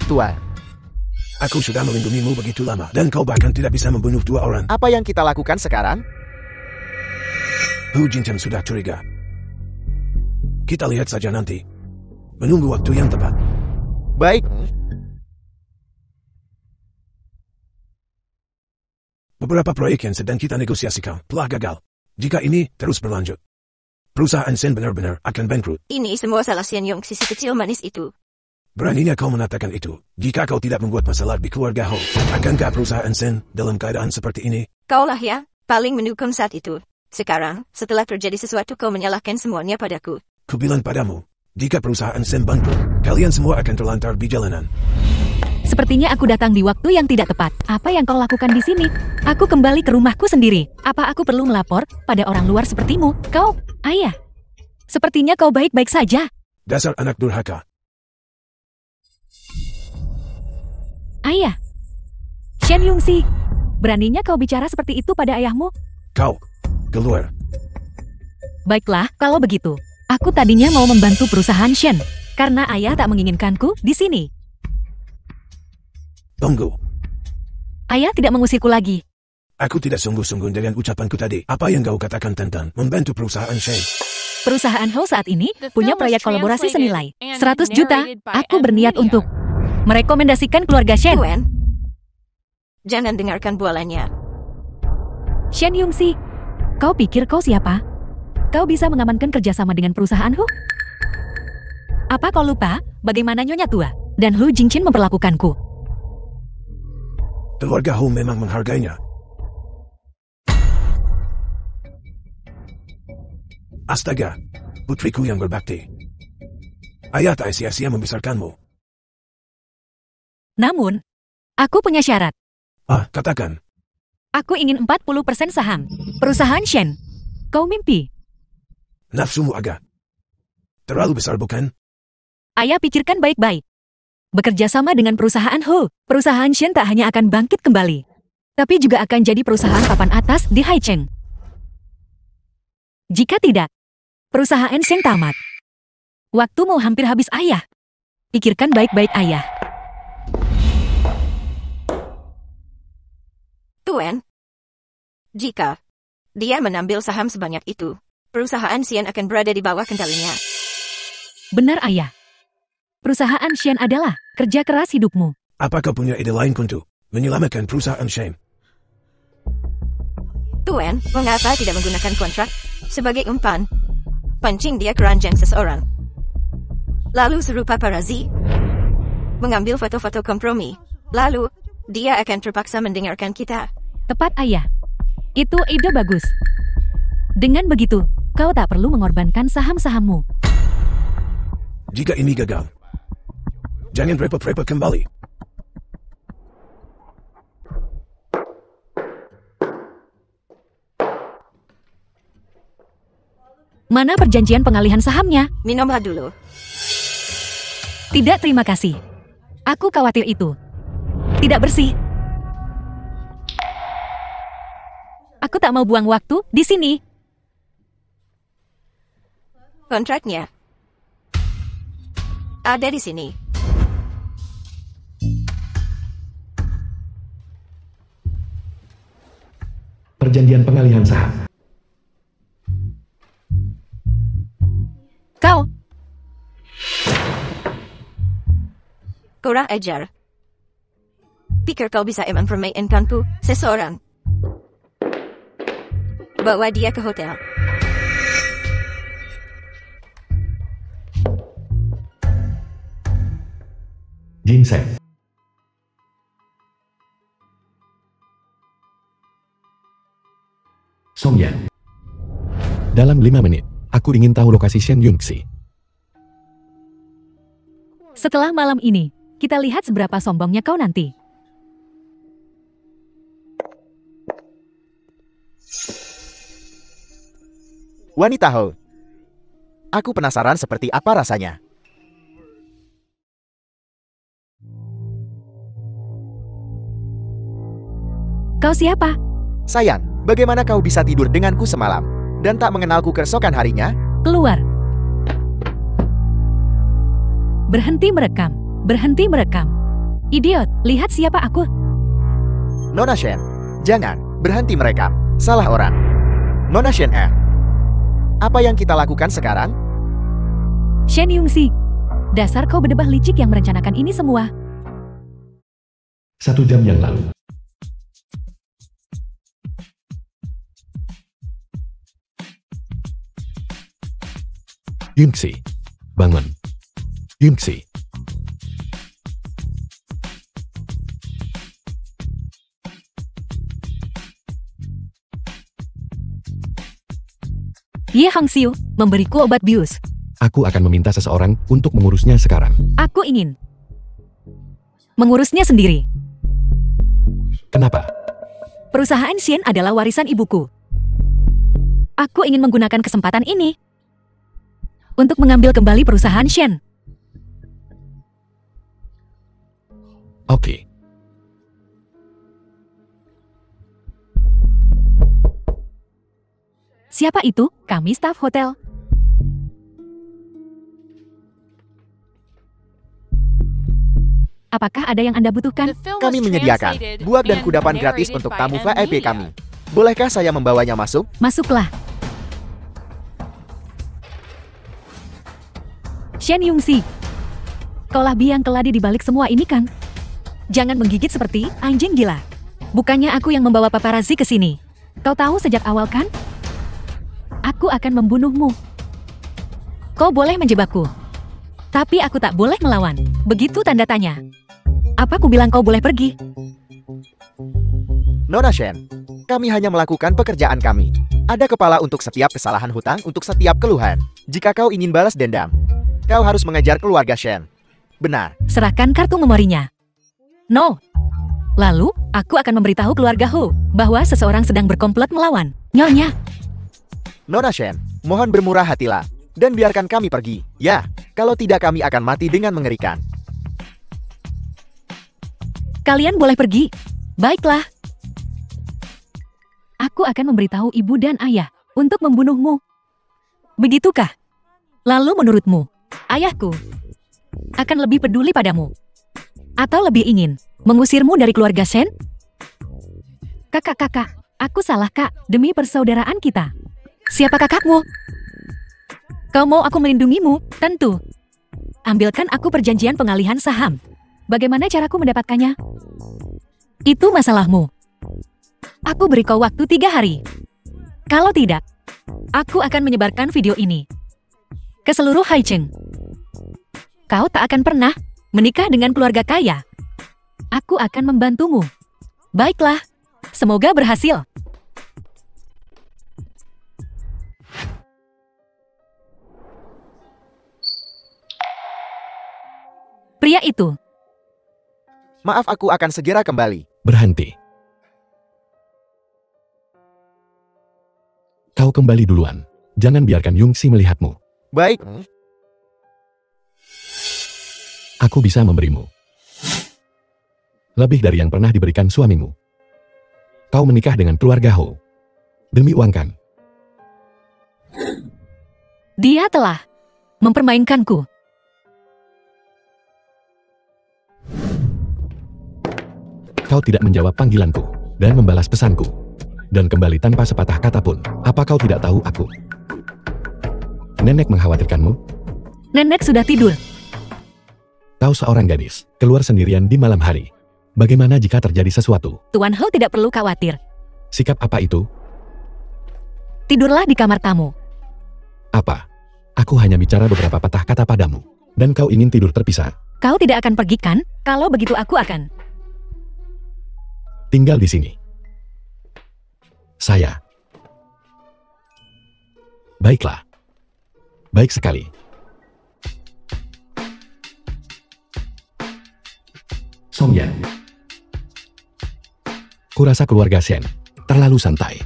Tuan, Aku sudah melindungimu begitu lama, dan kau bahkan tidak bisa membunuh 2 orang. apa yang kita lakukan sekarang? Hu Jingchen sudah curiga. Kita lihat saja nanti. Menunggu waktu yang tepat. Baik, Beberapa proyek yang sedang kita negosiasikan telah gagal. Jika ini terus berlanjut, perusahaan Shen benar-benar akan bangkrut. Ini semua salah Shen Yong, sisi kecil manis itu. Beraninya kau mengatakan itu. Jika kau tidak membuat masalah di keluarga Ho, akankah perusahaan Shen dalam keadaan seperti ini? Kaulah ya, paling mendukung saat itu. Sekarang, setelah terjadi sesuatu kau menyalahkan semuanya padaku. Kubilang padamu, jika perusahaan Shen bangkrut, kalian semua akan terlantar di jalanan. Sepertinya aku datang di waktu yang tidak tepat. Apa yang kau lakukan di sini? Aku kembali ke rumahku sendiri. Apa aku perlu melapor pada orang luar sepertimu? Kau, ayah. Sepertinya kau baik-baik saja. Dasar anak durhaka. Ayah. Shen Yongxi, beraninya kau bicara seperti itu pada ayahmu? Kau, keluar. Baiklah, kalau begitu. Aku tadinya mau membantu perusahaan Shen. Karena ayah tak menginginkanku di sini. Tunggu. Ayah tidak mengusirku lagi. Aku tidak sungguh-sungguh dengan ucapanku tadi. Apa yang kau katakan tentang membantu perusahaan Shen? Perusahaan Ho saat ini The punya film was proyek kolaborasi translated senilai and 100 juta. narrated by Aku berniat Nvidia. untuk merekomendasikan keluarga Shen. Tuan, jangan dengarkan bualannya. Shen Yongxi, kau pikir kau siapa? Kau bisa mengamankan kerjasama dengan perusahaan Hu? Apa kau lupa bagaimana Nyonya Tua dan Hu Jingchen memperlakukanku? Keluarga Ho memang menghargainya. Astaga, putriku yang berbakti. Ayah tak sia-sia membesarkanmu. Namun, aku punya syarat. Katakan. Aku ingin 40% saham perusahaan Shen. Kau mimpi? Nafsumu agak terlalu besar bukan? Ayah pikirkan baik-baik. Bekerja sama dengan perusahaan Ho, perusahaan Shen tak hanya akan bangkit kembali, tapi juga akan jadi perusahaan papan atas di Haicheng. Jika tidak, perusahaan Shen tamat. Waktumu hampir habis ayah. Pikirkan baik-baik ayah. Tuan, jika dia menambil saham sebanyak itu, perusahaan Shen akan berada di bawah kendalinya. Benar ayah. Perusahaan Shen adalah kerja keras hidupmu. Apakah punya ide lain untuk menyelamatkan perusahaan Shen? Tuan, mengapa tidak menggunakan kontrak sebagai umpan? Pancing dia keranjang seseorang. Lalu serupa Parazi, mengambil foto-foto kompromi. Lalu, dia akan terpaksa mendengarkan kita. Tepat ayah. Itu ide bagus. Dengan begitu, kau tak perlu mengorbankan saham-sahammu. Jika ini gagal, jangan repot-repot kembali. Mana perjanjian pengalihan sahamnya? Minumlah dulu. Tidak, terima kasih. Aku khawatir itu tidak bersih. Aku tak mau buang waktu di sini. Kontraknya ada di sini. Perjanjian pengalihan saham. Kau Kurang ajar. Pikir kau bisa mempermainkanku, seseorang. Bawa dia ke hotel. Ginseng. Songyan. Dalam 5 menit, aku ingin tahu lokasi Shen Yunxi. Setelah malam ini, kita lihat seberapa sombongnya kau nanti. Wanita Ho. Aku penasaran seperti apa rasanya. Kau siapa? Sayang, bagaimana kau bisa tidur denganku semalam dan tak mengenalku keesokan harinya? Keluar. Berhenti merekam. Berhenti merekam. Idiot, lihat siapa aku. Nona Shen, jangan berhenti merekam. Salah orang. Nona Shen, apa yang kita lakukan sekarang? Shen Yunxi. Dasar kau berdebah licik yang merencanakan ini semua. 1 jam yang lalu. Yunxi, bangun. Yunxi. Ye Hangxiu, memberiku obat bius. Aku akan meminta seseorang untuk mengurusnya sekarang. Aku ingin mengurusnya sendiri. Kenapa? Perusahaan Shen adalah warisan ibuku. Aku ingin menggunakan kesempatan ini untuk mengambil kembali perusahaan Shen. Oke. Siapa itu? Kami staf hotel. Apakah ada yang Anda butuhkan? The film Kami was menyediakan translated buah dan and kudapan gratis narrated untuk by tamu M VIP Media. kami. Bolehkah saya membawanya masuk? Masuklah. Shen Yunxi. Kaulah biang keladi di balik semua ini kan? Jangan menggigit seperti anjing gila. Bukannya aku yang membawa paparazzi ke sini. Kau tahu sejak awal kan? Aku akan membunuhmu. Kau boleh menjebakku. Tapi aku tak boleh melawan. Begitu tanda tanya. Apa ku bilang kau boleh pergi? Nona Shen, kami hanya melakukan pekerjaan kami. Ada kepala untuk setiap kesalahan hutang, untuk setiap keluhan. Jika kau ingin balas dendam, kau harus mengejar keluarga Shen. Benar. Serahkan kartu memorinya. No. Lalu, aku akan memberitahu keluarga Ho bahwa seseorang sedang berkomplot melawan Nyonya. Nona Shen, mohon bermurah hatilah dan biarkan kami pergi. Ya, kalau tidak kami akan mati dengan mengerikan. Kalian boleh pergi. Baiklah. Aku akan memberitahu ibu dan ayah untuk membunuhmu. Begitukah? Lalu menurutmu, ayahku akan lebih peduli padamu? Atau lebih ingin mengusirmu dari keluarga Shen? Kakak, aku salah kak, demi persaudaraan kita. Siapa kakakmu? Kau mau aku melindungimu? Tentu. Ambilkan aku perjanjian pengalihan saham. Bagaimana caraku mendapatkannya? Itu masalahmu. Aku beri kau waktu 3 hari. Kalau tidak, aku akan menyebarkan video ini ke seluruh Haicheng. Kau tak akan pernah menikah dengan keluarga kaya. Aku akan membantumu. Baiklah, semoga berhasil. Pria itu. Maaf, aku akan segera kembali. Berhenti. Kau kembali duluan. Jangan biarkan Yunxi melihatmu. Baik. Aku bisa memberimu lebih dari yang pernah diberikan suamimu. Kau menikah dengan keluarga Ho demi uang kan? Dia telah mempermainkanku. Kau tidak menjawab panggilanku dan membalas pesanku. Dan kembali tanpa sepatah kata pun. Apa kau tidak tahu aku? Nenek mengkhawatirkanmu? Nenek sudah tidur. Kau Kau seorang gadis, keluar sendirian di malam hari. Bagaimana jika terjadi sesuatu? Tuan Ho tidak perlu khawatir. Sikap apa itu? Tidurlah di kamar tamu. Apa? Aku hanya bicara beberapa patah kata padamu. Dan kau ingin tidur terpisah. Kau tidak akan pergi kan? Kalau begitu aku akan. Tinggal di sini. Saya. Baiklah. Baik sekali. Song Yan. Kurasa keluarga Shen terlalu santai.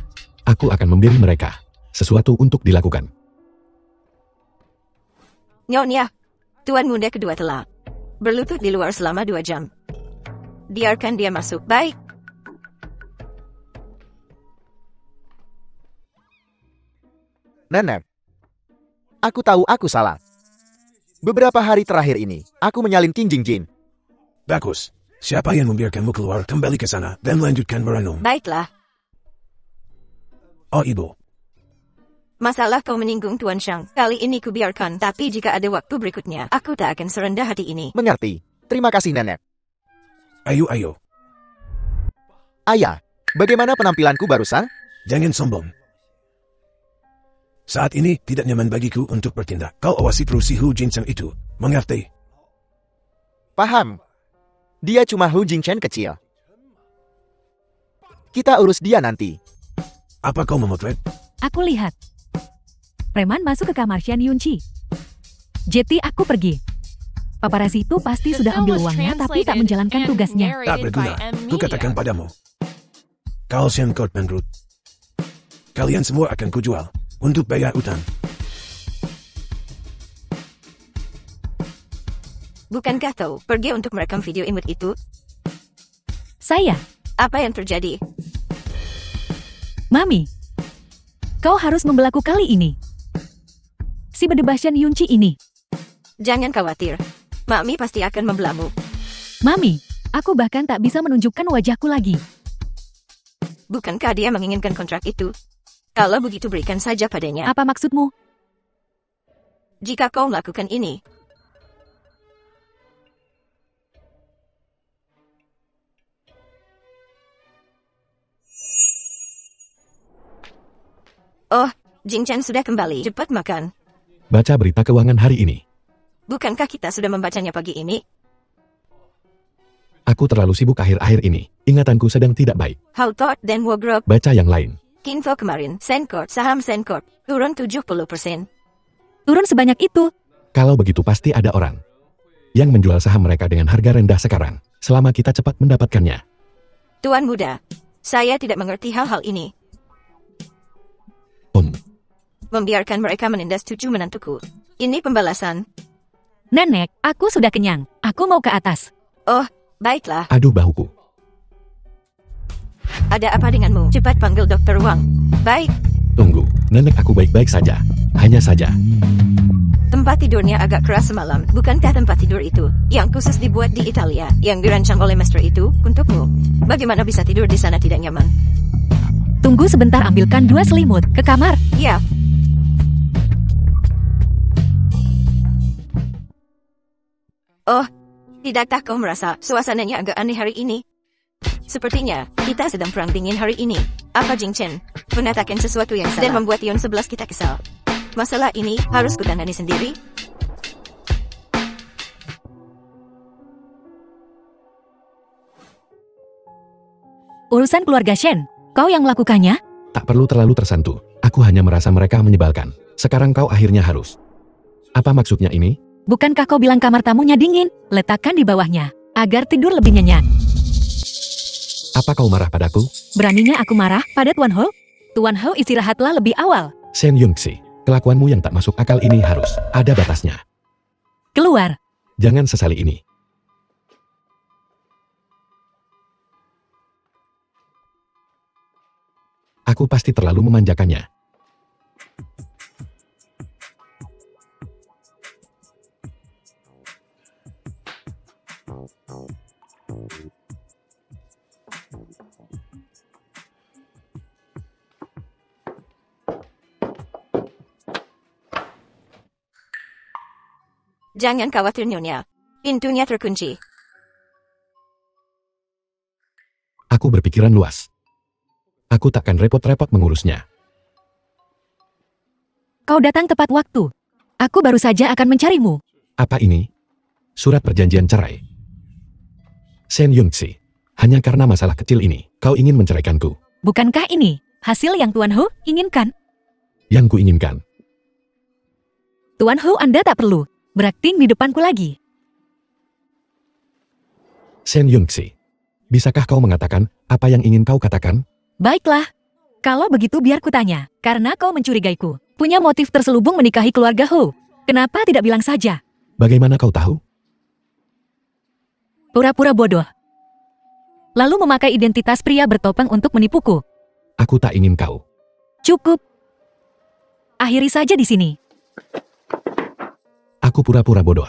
Aku akan memberi mereka sesuatu untuk dilakukan. Nyonya, Tuan Muda kedua telah berlutut di luar selama 2 jam. Biarkan dia masuk. Baik. Nenek. Aku tahu aku salah. Beberapa hari terakhir ini, aku menyalin King Jingjin. Bagus. Siapa yang membiarkanmu keluar, kembali ke sana, dan lanjutkan merenung. Baiklah. Oh ibu. Masalah kau menyinggung Tuan Shang. Kali ini kubiarkan, tapi jika ada waktu berikutnya, aku tak akan serendah hati ini. Mengerti. Terima kasih, Nenek. Ayo. Ayah, bagaimana penampilanku barusan? Jangan sombong. Saat ini tidak nyaman bagiku untuk bertindak. Kau awasi terus si Hu Jinseng itu. Mengerti? Paham. Dia cuma Hu Jingchen kecil. Kita urus dia nanti. Apa kau memotret? Aku lihat. Preman masuk ke kamar Shen Yunqi. Jeti, aku pergi. Paparazzi itu pasti The sudah film ambil was uangnya tapi tak translated menjalankan and tugasnya. Tak narrated berguna. by M Ku katakan Media. padamu. Kau Shen Court Penrut. Kalian semua akan kujual. Untuk bayar utang. Bukankah kau pergi untuk merekam video imut itu? Saya, Apa yang terjadi? Mami. Kau harus membelaku kali ini. Si berdebah Shen Yunqi ini. Jangan khawatir. Mami pasti akan membelamu. Mami, aku bahkan tak bisa menunjukkan wajahku lagi. Bukankah dia menginginkan kontrak itu? Kalau begitu berikan saja padanya. Apa maksudmu? Jika kau melakukan ini, oh, Jing Chen sudah kembali. Cepat makan. Baca berita keuangan hari ini. Bukankah kita sudah membacanya pagi ini? Aku terlalu sibuk akhir-akhir ini. Ingatanku sedang tidak baik. Haltot dan Wardrobe. Baca yang lain. Info kemarin. Sencorp, saham Sencorp, turun 70%. Turun sebanyak itu. Kalau begitu pasti ada orang yang menjual saham mereka dengan harga rendah sekarang. Selama kita cepat mendapatkannya. Tuan Muda, saya tidak mengerti hal-hal ini. Membiarkan mereka menindas cucu menantuku. Ini pembalasan. Nenek, aku sudah kenyang. Aku mau ke atas. Oh, baiklah. Aduh bahuku. Ada apa denganmu? Cepat panggil Dr. Wang. Baik, Tunggu, nenek aku baik-baik saja. Hanya saja. tempat tidurnya agak keras semalam. Bukankah tempat tidur itu yang khusus dibuat di Italia, yang dirancang oleh master itu untukmu? Bagaimana bisa tidur di sana tidak nyaman? Tunggu sebentar, ambilkan 2 selimut. Ke kamar. Ya. Oh, tidakkah kau merasa suasananya agak aneh hari ini? Sepertinya kita sedang perang dingin hari ini. Apa Jing Chen mengatakan sesuatu yang salah dan membuat Yon 11 kita kesal? Masalah ini harus kutangani sendiri. Urusan keluarga Shen. Kau yang melakukannya? Tak perlu terlalu tersentuh. Aku hanya merasa mereka menyebalkan. Sekarang kau akhirnya harus. Apa maksudnya ini? Bukankah kau bilang kamar tamunya dingin? Letakkan di bawahnya, agar tidur lebih nyenyak. Apa kau marah padaku? Beraninya aku marah pada Tuan Ho? Tuan Ho, istirahatlah lebih awal. Shen Yunqi, kelakuanmu yang tak masuk akal ini harus ada batasnya. Keluar. Jangan sesali ini. Aku pasti terlalu memanjakannya. Jangan khawatir Nyonya. Pintunya terkunci. Aku berpikiran luas. Aku takkan repot-repot mengurusnya. Kau datang tepat waktu. Aku baru saja akan mencarimu. Apa ini? Surat perjanjian cerai. Shen Yongxi, hanya karena masalah kecil ini, kau ingin menceraikanku. Bukankah ini hasil yang Tuan Hu inginkan? Yang kuinginkan. Tuan Hu, Anda tak perlu berakting di depanku lagi. Shen Yongxi, bisakah kau mengatakan apa yang ingin kau katakan? Baiklah. Kalau begitu biar kutanya. Karena kau mencurigaiku. Punya motif terselubung menikahi keluarga Hu. Kenapa tidak bilang saja? Bagaimana kau tahu? Pura-pura bodoh. Lalu memakai identitas pria bertopeng untuk menipuku. Aku tak ingin kau. Cukup. Akhiri saja di sini. Aku pura-pura bodoh.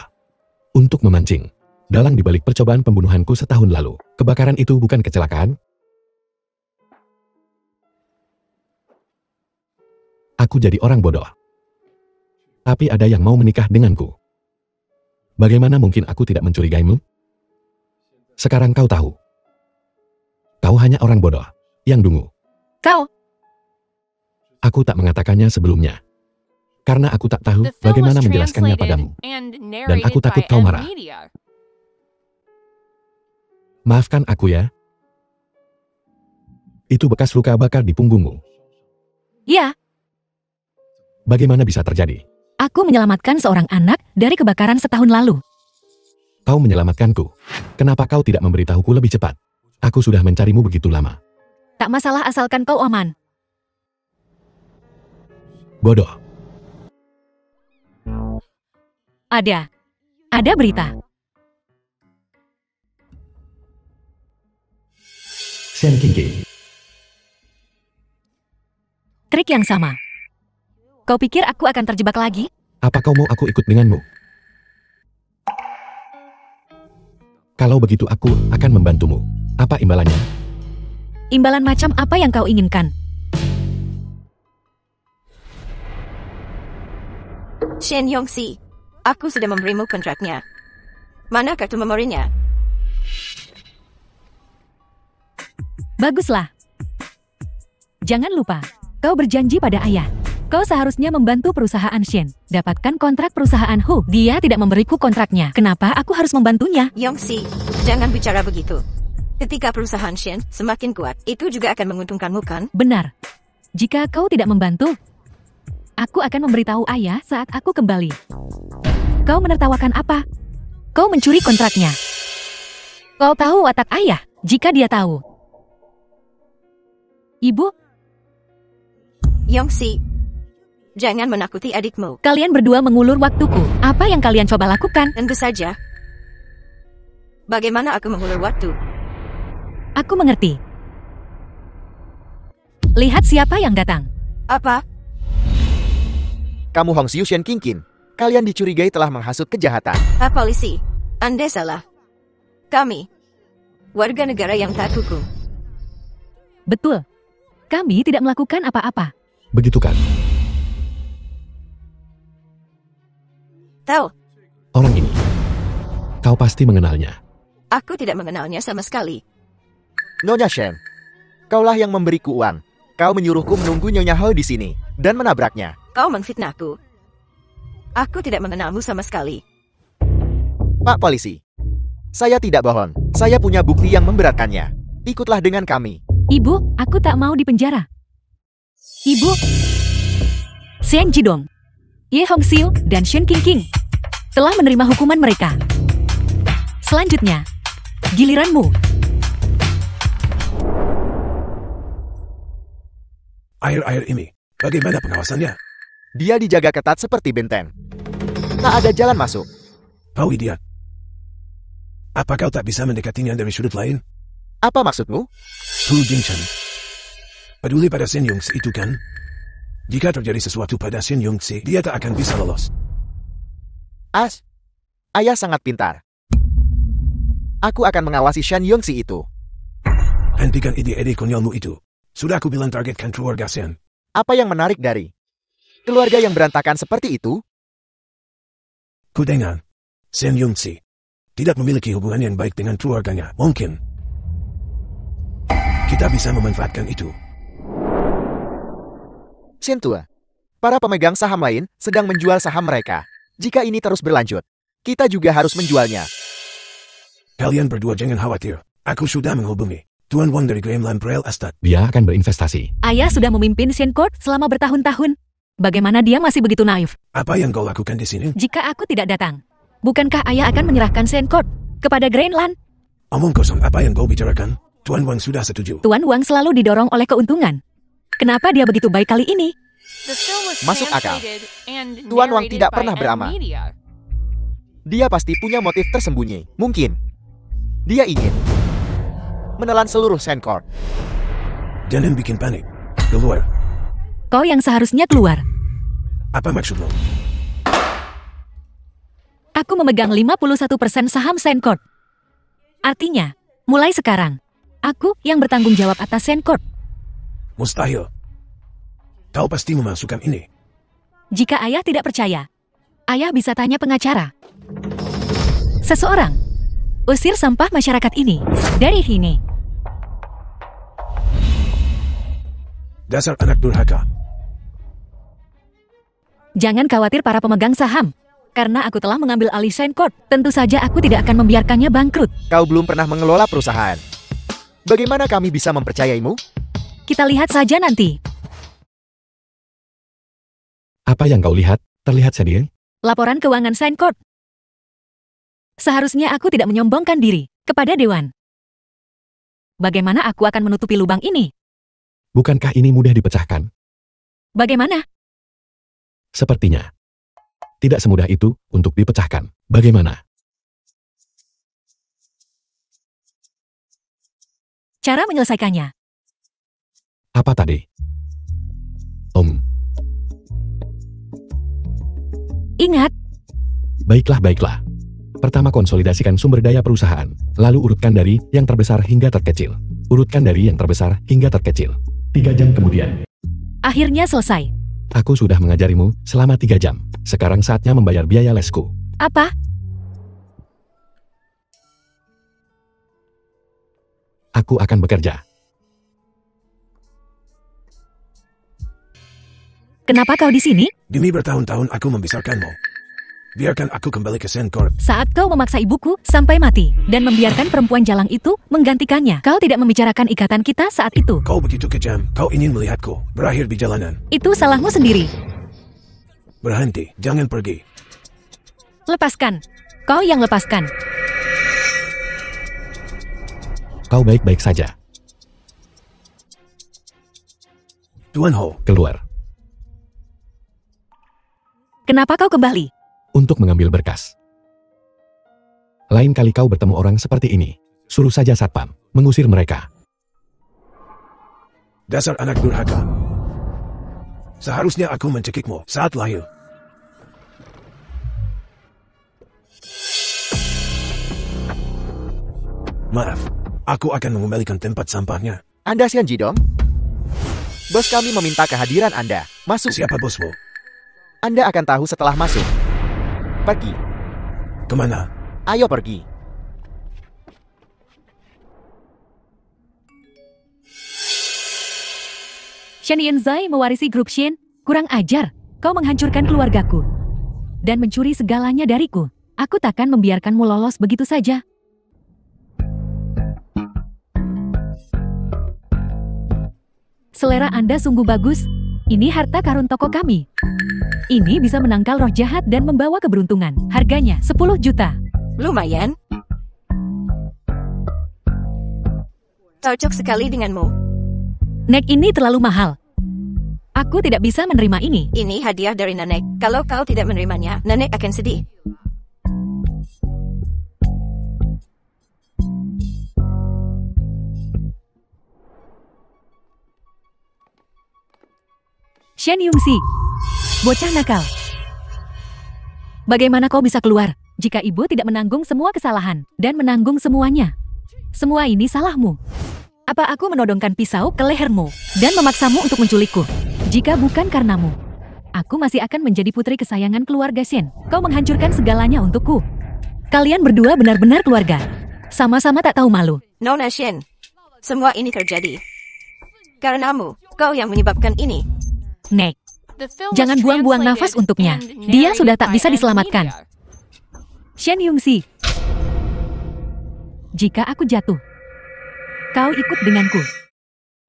Untuk memancing. Dalang dibalik percobaan pembunuhanku setahun lalu. Kebakaran itu bukan kecelakaan? Aku jadi orang bodoh. Tapi ada yang mau menikah denganku. Bagaimana mungkin aku tidak mencurigaimu? Sekarang kau tahu. Kau hanya orang bodoh, yang dungu. Kau. Aku tak mengatakannya sebelumnya. Karena aku tak tahu The film was bagaimana menjelaskannya translated padamu. and Dan aku narrated takut by kau Ed marah. Media. Maafkan aku ya. Itu bekas luka bakar di punggungmu. Ya, Bagaimana bisa terjadi? aku menyelamatkan seorang anak dari kebakaran setahun lalu. Kau menyelamatkanku. Kenapa kau tidak memberitahuku lebih cepat? Aku sudah mencarimu begitu lama. Tak masalah asalkan kau aman. Bodoh. Ada berita. Shen Qingqing. Trik yang sama. Kau pikir aku akan terjebak lagi? Apa kau mau aku ikut denganmu? Kalau begitu aku akan membantumu. Apa imbalannya? Imbalan macam apa yang kau inginkan? Shen Yongxi, aku sudah memberimu kontraknya. Mana kartu memorinya? Baguslah. Jangan lupa, kau berjanji pada ayah. Kau seharusnya membantu perusahaan Shen. Dapatkan kontrak perusahaan Hu. Dia tidak memberiku kontraknya. Kenapa aku harus membantunya? Yongxi, jangan bicara begitu. Ketika perusahaan Shen semakin kuat, itu juga akan menguntungkanmu kan? Benar. Jika kau tidak membantu, aku akan memberitahu ayah saat aku kembali. Kau menertawakan apa? Kau mencuri kontraknya. Kau tahu watak ayah jika dia tahu. Ibu, Yongxi, jangan menakuti adikmu. kalian berdua mengulur waktuku. Apa yang kalian coba lakukan? Tentu saja. Bagaimana aku mengulur waktu? Aku mengerti. Lihat siapa yang datang. Apa? Kamu Hong Xiu Shen Qingqing. Kalian dicurigai telah menghasut kejahatan. Polisi, Anda salah. Kami, warga negara yang taat hukum. Betul. Kami tidak melakukan apa-apa. Begitu kan? Tahu, Orang ini. Kau pasti mengenalnya. aku tidak mengenalnya sama sekali. Nyonya Shen, kaulah yang memberiku uang. Kau menyuruhku menunggu Nyonya He di sini dan menabraknya. Kau memfitnahku. Aku tidak mengenalmu sama sekali. Pak Polisi, saya tidak bohong. Saya punya bukti yang memberatkannya. Ikutlah dengan kami. Ibu, aku tak mau dipenjara. Ibu, Shen Jidong, Ye Hongxiu, dan Shen Qingqing telah menerima hukuman mereka. Selanjutnya, giliranmu. Air-air ini, bagaimana pengawasannya? Dia dijaga ketat seperti benteng. Tak ada jalan masuk. Kau idiot. Apa kau tak bisa mendekatinya dari sudut lain? Apa maksudmu? Tu Jingshan. Peduli pada Shen Yongxi itu kan? Jika terjadi sesuatu pada Shen Yongxi, dia tak akan bisa lolos. Ayah sangat pintar. Aku akan mengawasi Shen Yongxi itu. Hentikan ide-ide konyolmu itu. Sudah aku bilang targetkan keluarga Shen. Apa yang menarik dari keluarga yang berantakan seperti itu? Ku dengar. Shen Yongxi. tidak memiliki hubungan yang baik dengan keluarganya. Mungkin kita bisa memanfaatkan itu. Shen tua. Para pemegang saham lain sedang menjual saham mereka. Jika ini terus berlanjut, kita juga harus menjualnya. Kalian berdua jangan khawatir. Aku sudah menghubungi Tuan Wang dari Grameland Real Estate. Dia akan berinvestasi. Ayah sudah memimpin Shen Court selama bertahun-tahun. Bagaimana dia masih begitu naif? Apa yang kau lakukan di sini? Jika aku tidak datang, bukankah ayah akan menyerahkan Shen Court kepada Grameland? Omong kosong, apa yang kau bicarakan? Tuan Wang sudah setuju. Tuan Wang selalu didorong oleh keuntungan. Kenapa dia begitu baik kali ini? The film was Masuk akal. translated and Tuan Wang narrated tidak by pernah M beramal. Media. Dia pasti punya motif tersembunyi. Mungkin dia ingin menelan seluruh Shen Court. Jangan bikin panik. Keluar. Kau yang seharusnya keluar. Apa maksudmu? Aku memegang 51% saham Shen Court. Artinya, mulai sekarang, aku yang bertanggung jawab atas Shen Court. Mustahil. Kau pasti memasukkan ini. Jika ayah tidak percaya, ayah bisa tanya pengacara. Seseorang, usir sampah masyarakat ini dari sini. Dasar anak durhaka. Jangan khawatir para pemegang saham. Karena aku telah mengambil alih Shen Court, tentu saja aku tidak akan membiarkannya bangkrut. Kau belum pernah mengelola perusahaan. Bagaimana kami bisa mempercayaimu? Kita lihat saja nanti. Apa yang kau lihat? Terlihat sedih? Laporan keuangan Shen Court. Seharusnya aku tidak menyombongkan diri kepada Dewan. Bagaimana aku akan menutupi lubang ini? Bukankah ini mudah dipecahkan? Bagaimana? Sepertinya. Tidak semudah itu untuk dipecahkan. Bagaimana? Cara menyelesaikannya. Apa tadi? Ingat, Baiklah, baiklah. Pertama konsolidasikan sumber daya perusahaan, lalu urutkan dari yang terbesar hingga terkecil. Urutkan dari yang terbesar hingga terkecil. 3 jam kemudian. akhirnya selesai. Aku sudah mengajarimu selama 3 jam. Sekarang saatnya membayar biaya lesku. Apa? Aku akan bekerja. Kenapa kau di sini? Demi bertahun-tahun aku membesarkanmu. Biarkan aku kembali ke Shen Court. Saat kau memaksa ibuku sampai mati dan membiarkan perempuan jalang itu menggantikannya, kau tidak membicarakan ikatan kita saat itu. Kau begitu kejam, kau ingin melihatku berakhir di jalanan. Itu salahmu sendiri. Berhenti, jangan pergi. Lepaskan. Kau yang lepaskan. Kau baik-baik saja. Tuan Ho, Keluar. Kenapa kau kembali? Untuk mengambil berkas. Lain kali kau bertemu orang seperti ini, suruh saja satpam mengusir mereka. dasar anak durhaka. Seharusnya aku mencekikmu saat lahir. Maaf, aku akan mengembalikan tempat sampahnya. Anda Xian Jidong? Bos kami meminta kehadiran Anda. Masuk. Siapa bosmu? Anda akan tahu setelah masuk. Pergi. Kemana? Ayo pergi. Shen Yenzai mewarisi grup Shen. Kurang ajar. Kau menghancurkan keluargaku. Dan mencuri segalanya dariku. Aku takkan membiarkanmu lolos begitu saja. Selera Anda sungguh bagus. Ini harta karun toko kami. Ini bisa menangkal roh jahat dan membawa keberuntungan. Harganya 10 juta. Lumayan. Cocok sekali denganmu. Nek ini terlalu mahal. Aku tidak bisa menerima ini. Ini hadiah dari nenek. Kalau kau tidak menerimanya, nenek akan sedih. Shen Yungxi, bocah nakal. Bagaimana kau bisa keluar jika ibu tidak menanggung semua kesalahan dan menanggung semuanya? Semua ini salahmu. Apa aku menodongkan pisau ke lehermu dan memaksamu untuk menculikku? Jika bukan karenamu, aku masih akan menjadi putri kesayangan keluarga Shen. Kau menghancurkan segalanya untukku. Kalian berdua benar-benar keluarga. Sama-sama tak tahu malu. Nona Shen, semua ini terjadi karenamu. Kau yang menyebabkan ini. Nek, The film was jangan buang-buang nafas translated untuknya. and Dia sudah tak narrated bisa by diselamatkan. Media. Shen Yungxi. Jika aku jatuh, kau ikut denganku.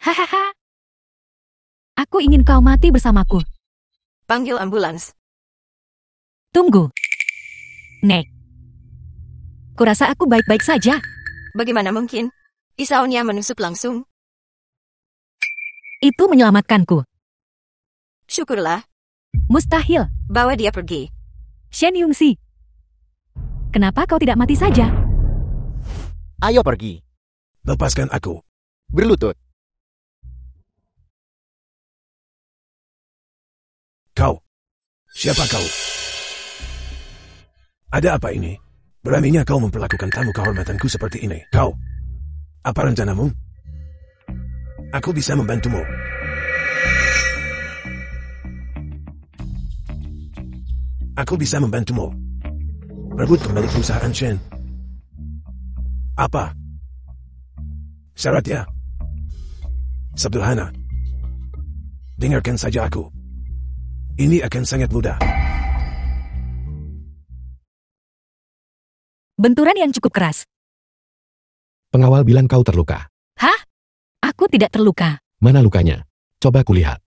Hahaha. Aku ingin kau mati bersamaku. Panggil ambulans. Tunggu. Nek. Kurasa aku baik-baik saja. Bagaimana mungkin? Pisaunya menusuk langsung. Itu menyelamatkanku. Syukurlah. Mustahil. Bawa dia pergi. Shen Yungxi. Kenapa kau tidak mati saja? Ayo pergi. Lepaskan aku. Berlutut. Kau. Siapa kau? Ada apa ini? Beraninya kau memperlakukan tamu kehormatanku seperti ini. Kau. Apa rencanamu? Aku bisa membantumu. Aku bisa membantumu. Rebut kembali perusahaan Shen. Apa? Syaratnya? Sederhana. Dengarkan saja aku. Ini akan sangat mudah. Benturan yang cukup keras. Pengawal bilang kau terluka. Hah? Aku tidak terluka. Mana lukanya? Coba kulihat.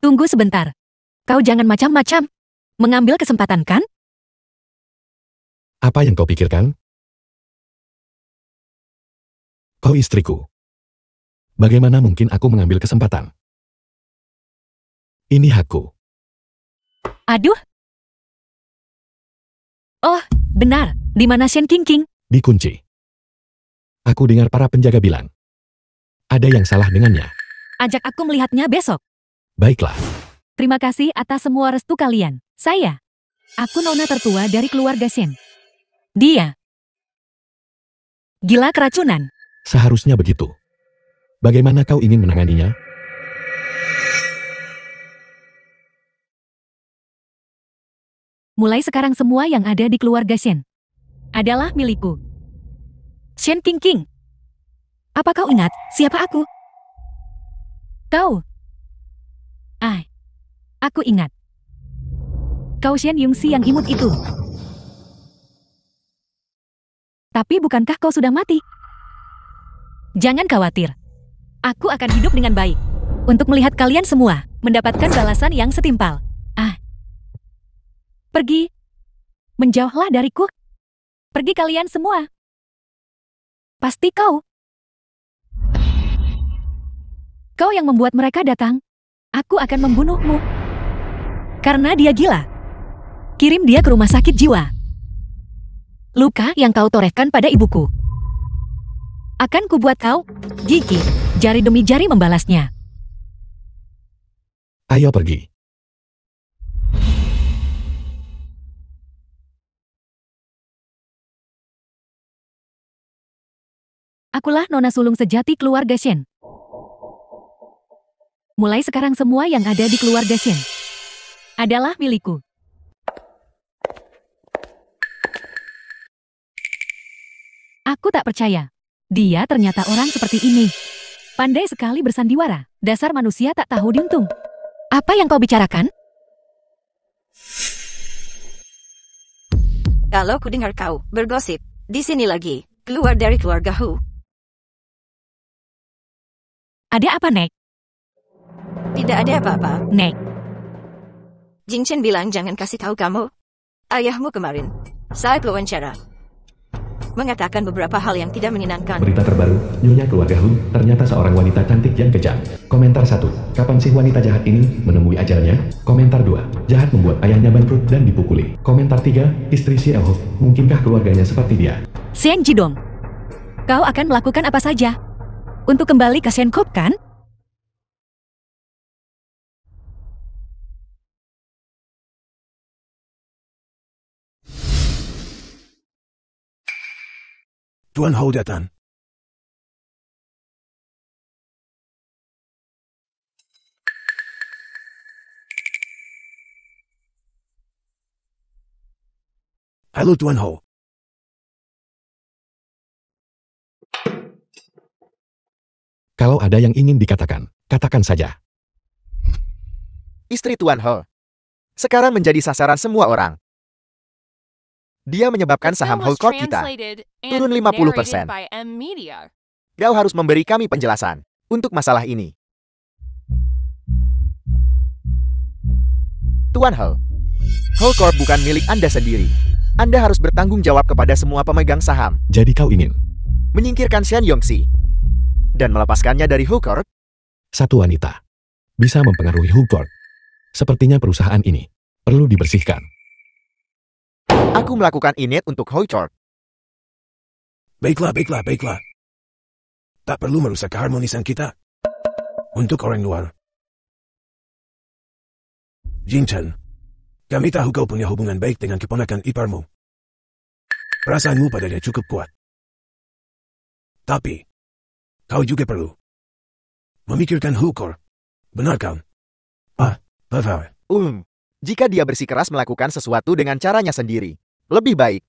Tunggu sebentar. Kau jangan macam-macam. Mengambil kesempatan kan? Apa yang kau pikirkan? Kau istriku. Bagaimana mungkin aku mengambil kesempatan? Ini hakku. Aduh. Oh, benar. Di mana Shen Qingqing? Dikunci. Aku dengar para penjaga bilang. Ada yang salah dengannya. Ajak aku melihatnya besok. Baiklah. Terima kasih atas semua restu kalian. Aku nona tertua dari keluarga Shen. Dia. Gila keracunan. Seharusnya begitu. Bagaimana kau ingin menanganinya? Mulai sekarang semua yang ada di keluarga Shen adalah milikku. Shen Qingqing. Apa kau ingat siapa aku? Kau. Aku ingat. Kau Shen Yungxi yang imut itu. Tapi bukankah kau sudah mati? Jangan khawatir. Aku akan hidup dengan baik. Untuk melihat kalian semua mendapatkan balasan yang setimpal. Pergi. Menjauhlah dariku. Pergi kalian semua. Pasti kau. Kau yang membuat mereka datang. Aku akan membunuhmu. Karena dia gila. Kirim dia ke rumah sakit jiwa. Luka yang kau torehkan pada ibuku. Akan kubuat kau gigih, jari demi jari membalasnya. Ayo pergi. Akulah nona sulung sejati keluarga Shen. Mulai sekarang semua yang ada di keluarga Shen adalah milikku. Aku tak percaya. Dia ternyata orang seperti ini. Pandai sekali bersandiwara. Dasar manusia tak tahu diuntung. Apa yang kau bicarakan? Kalau ku dengar kau bergosip di sini lagi, keluar dari keluarga Hu. Ada apa, Nek? Tidak ada apa-apa. Nek, Jing Chen bilang jangan kasih tahu kamu. Ayahmu kemarin, saat wawancara, mengatakan beberapa hal yang tidak menyenangkan. Berita terbaru, Nyonya keluarga Hu ternyata seorang wanita cantik yang kejam. Komentar 1. Kapan sih wanita jahat ini menemui ajalnya? Komentar 2. Jahat membuat ayahnya bangkrut dan dipukuli. Komentar 3. Istri si Elhof, mungkinkah keluarganya seperti dia? Shen Jidong. Kau akan melakukan apa saja? Untuk kembali ke Shenkop, kan? Tuan Hou datang. Halo Tuan Ho. Kalau ada yang ingin dikatakan, katakan saja. Istri Tuan Ho. Sekarang menjadi sasaran semua orang. Dia menyebabkan The saham film was Holcott kita translated and turun 50%. narrated by M Media. Kau harus memberi kami penjelasan untuk masalah ini. Tuan Ho, Holcorp bukan milik Anda sendiri. Anda harus bertanggung jawab kepada semua pemegang saham, Jadi kau ingin menyingkirkan Shen Yongxi, dan melepaskannya dari Holcorp. satu wanita bisa mempengaruhi Hulkort. Sepertinya perusahaan ini perlu dibersihkan. Aku melakukan ini untuk Holcorp. Baiklah. Tak perlu merusak keharmonisan kita. Untuk orang luar. Jing Chen, kami tahu kau punya hubungan baik dengan keponakan iparmu. Perasaanmu padanya cukup kuat. Tapi, kau juga perlu memikirkan Hulkor. Benar kan? Bapak. Jika dia bersikeras melakukan sesuatu dengan caranya sendiri, lebih baik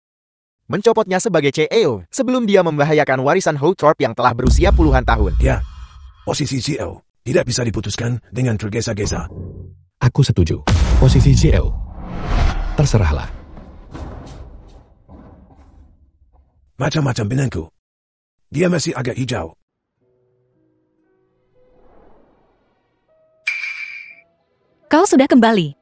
mencopotnya sebagai CEO sebelum dia membahayakan warisan Holcorp yang telah berusia puluhan tahun. Ya, posisi CEO tidak bisa diputuskan dengan tergesa-gesa. Aku setuju. Posisi CEO. Terserahlah. Macam-macam benangku. Dia masih agak hijau. Kau sudah kembali.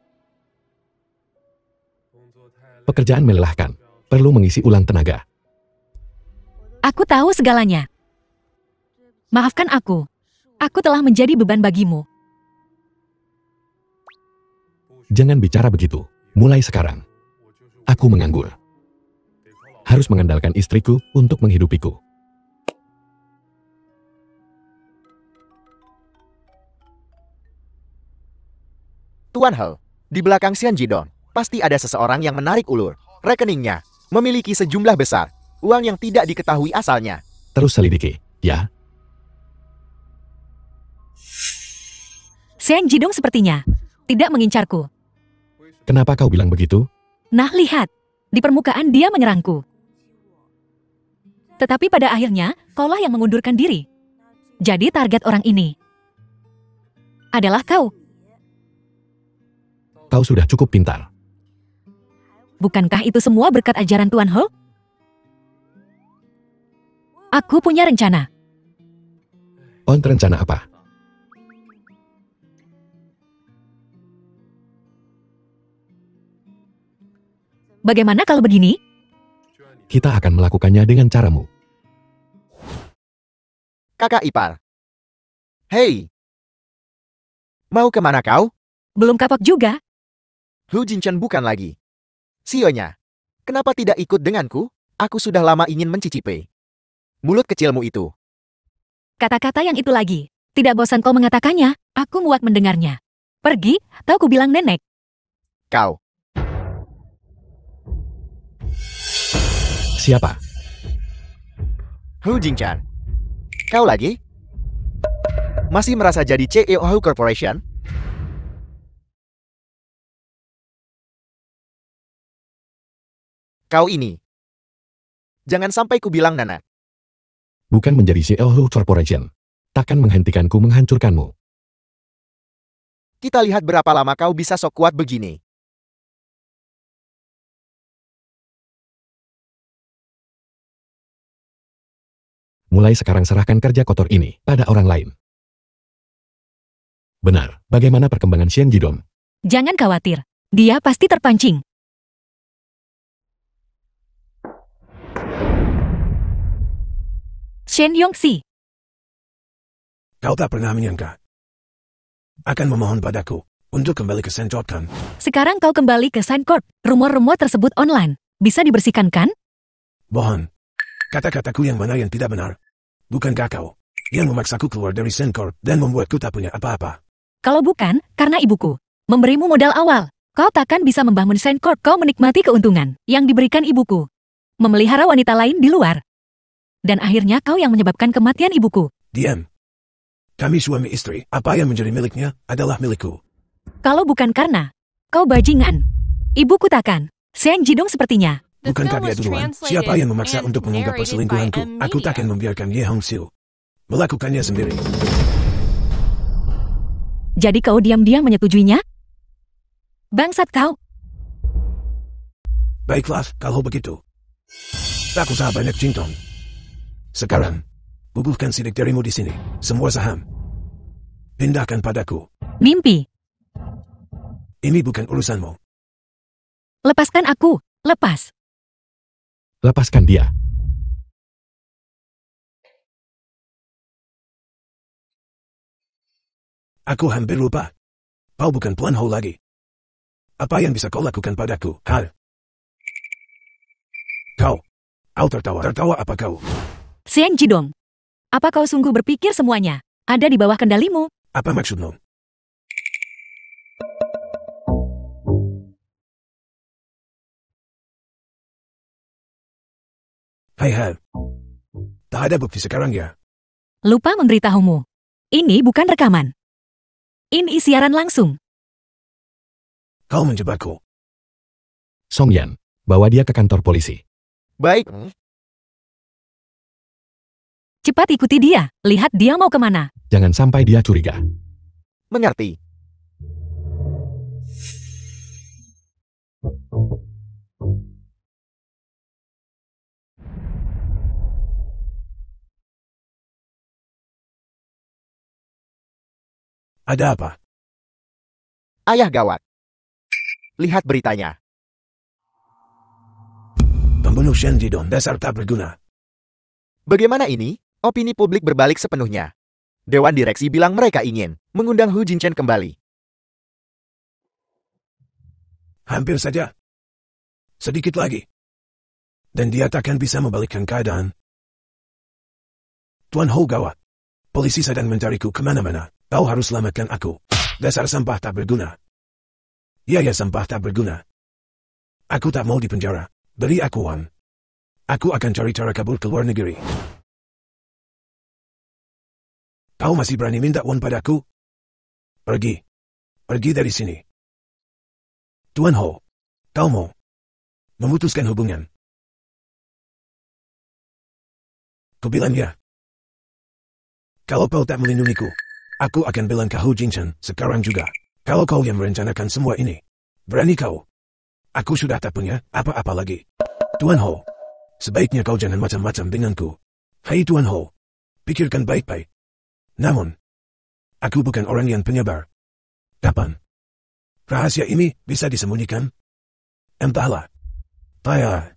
Pekerjaan melelahkan. Perlu mengisi ulang tenaga. Aku tahu segalanya. Maafkan aku. Aku telah menjadi beban bagimu. Jangan bicara begitu. Mulai sekarang. Aku menganggur. Harus mengandalkan istriku untuk menghidupiku. Tuan Ho, di belakang Xian Jidong, pasti ada seseorang yang menarik ulur. Rekeningnya memiliki sejumlah besar uang yang tidak diketahui asalnya. Terus selidiki, ya? Shen Jidong sepertinya tidak mengincarku. Kenapa kau bilang begitu? Nah, lihat. Di permukaan dia menyerangku. Tetapi pada akhirnya, kaulah yang mengundurkan diri. Jadi target orang ini adalah kau. Kau sudah cukup pintar. Bukankah itu semua berkat ajaran Tuan Ho? Aku punya rencana. Rencana apa? Bagaimana kalau begini? Kita akan melakukannya dengan caramu. Kakak ipar. Hei! Mau kemana kau? Belum kapok juga. Hu Jinchen bukan lagi CEO-nya. Kenapa tidak ikut denganku? Aku sudah lama ingin mencicipi mulut kecilmu itu. Kata-kata yang itu lagi. Tidak bosan kau mengatakannya, aku muak mendengarnya. Pergi, tahu ku bilang nenek. Kau. Siapa? Hu Jingchan. Kau lagi? Masih merasa jadi CEO Hu Corporation? Kau ini. Jangan sampai ku bilang Nana. Bukan menjadi CEO Hu Corporation. Takkan menghentikanku menghancurkanmu. Kita lihat berapa lama kau bisa sok kuat begini. Mulai sekarang serahkan kerja kotor ini pada orang lain. Benar, bagaimana perkembangan Xian Jidong? Jangan khawatir, dia pasti terpancing. Shen Yongxi, Kau tak pernah menyangka akan memohon padaku untuk kembali ke Senjotkan. sekarang kau kembali ke Suncorp. Rumor-rumor tersebut online. Bisa dibersihkan kan? Bohong. Kata-kataku yang mana yang tidak benar. Bukankah kau yang memaksaku keluar dari Sencorp dan membuatku tak punya apa-apa? Kalau bukan, karena ibuku memberimu modal awal. Kau takkan bisa membangun Suncorp. Kau menikmati keuntungan yang diberikan ibuku. Memelihara wanita lain di luar. Dan akhirnya kau yang menyebabkan kematian ibuku. Diam. Kami suami istri. Apa yang menjadi miliknya adalah milikku. Kalau bukan karena kau bajingan, ibuku takkan. Shen Jidong sepertinya The Bukankah film dia was duluan? translated Siapa yang memaksa and untuk mengungkap narrated by perselingkuhanku? M Aku Media. takkan membiarkan Ye Hong Siu melakukannya sendiri. Jadi kau diam-diam menyetujuinya? Bangsat kau. Baiklah, kalau begitu. Tak usah banyak cincong. Sekarang, bubuhkan sidik jarimu di sini. Semua saham. Pindahkan padaku. Mimpi. Ini bukan urusanmu. Lepaskan aku. Lepas. Lepaskan dia. Aku hampir lupa. Kau bukan Tuan Ho lagi. Apa yang bisa kau lakukan padaku, Har? Kau tertawa. Tertawa apa kau? Xiang Jidong. Apa kau sungguh berpikir semuanya ada di bawah kendalimu? Apa maksudmu? Hai Har. Tak ada bukti sekarang ya? Lupa memberitahumu. Ini bukan rekaman. Ini siaran langsung. Kau menjebakku. Song Yan, bawa dia ke kantor polisi. Baik. Cepat ikuti dia. Lihat dia mau kemana. Jangan sampai dia curiga. Mengerti. Ada apa? Ayah gawat. Lihat beritanya. Pembunuh Shen Jidong, dasar tak berguna. Bagaimana ini? Opini publik berbalik sepenuhnya. Dewan direksi bilang mereka ingin mengundang Hu Jinchen kembali. Hampir saja. Sedikit lagi. Dan dia takkan bisa membalikkan keadaan. Tuan Ho gawat. Polisi sedang mencariku kemana-mana. Kau harus selamatkan aku. Dasar sampah tak berguna. Ya sampah tak berguna. Aku tak mau dipenjara. Beri aku uang. Aku akan cari cara kabur ke luar negeri. Kau masih berani minta uang padaku? Pergi. Pergi dari sini. Tuan Ho, kau mau memutuskan hubungan? Kubilang ya. Kalau kau tak melindungiku, aku akan bilang ke Hu Jinchen sekarang juga. Kalau kau yang merencanakan semua ini, berani kau? Aku sudah tak punya apa-apa lagi. Tuan Ho, sebaiknya kau jangan macam-macam denganku. Hai Tuan Ho, pikirkan baik-baik. Namun, aku bukan orang yang penyebar. Kapan rahasia ini bisa disembunyikan? Entahlah. Payah.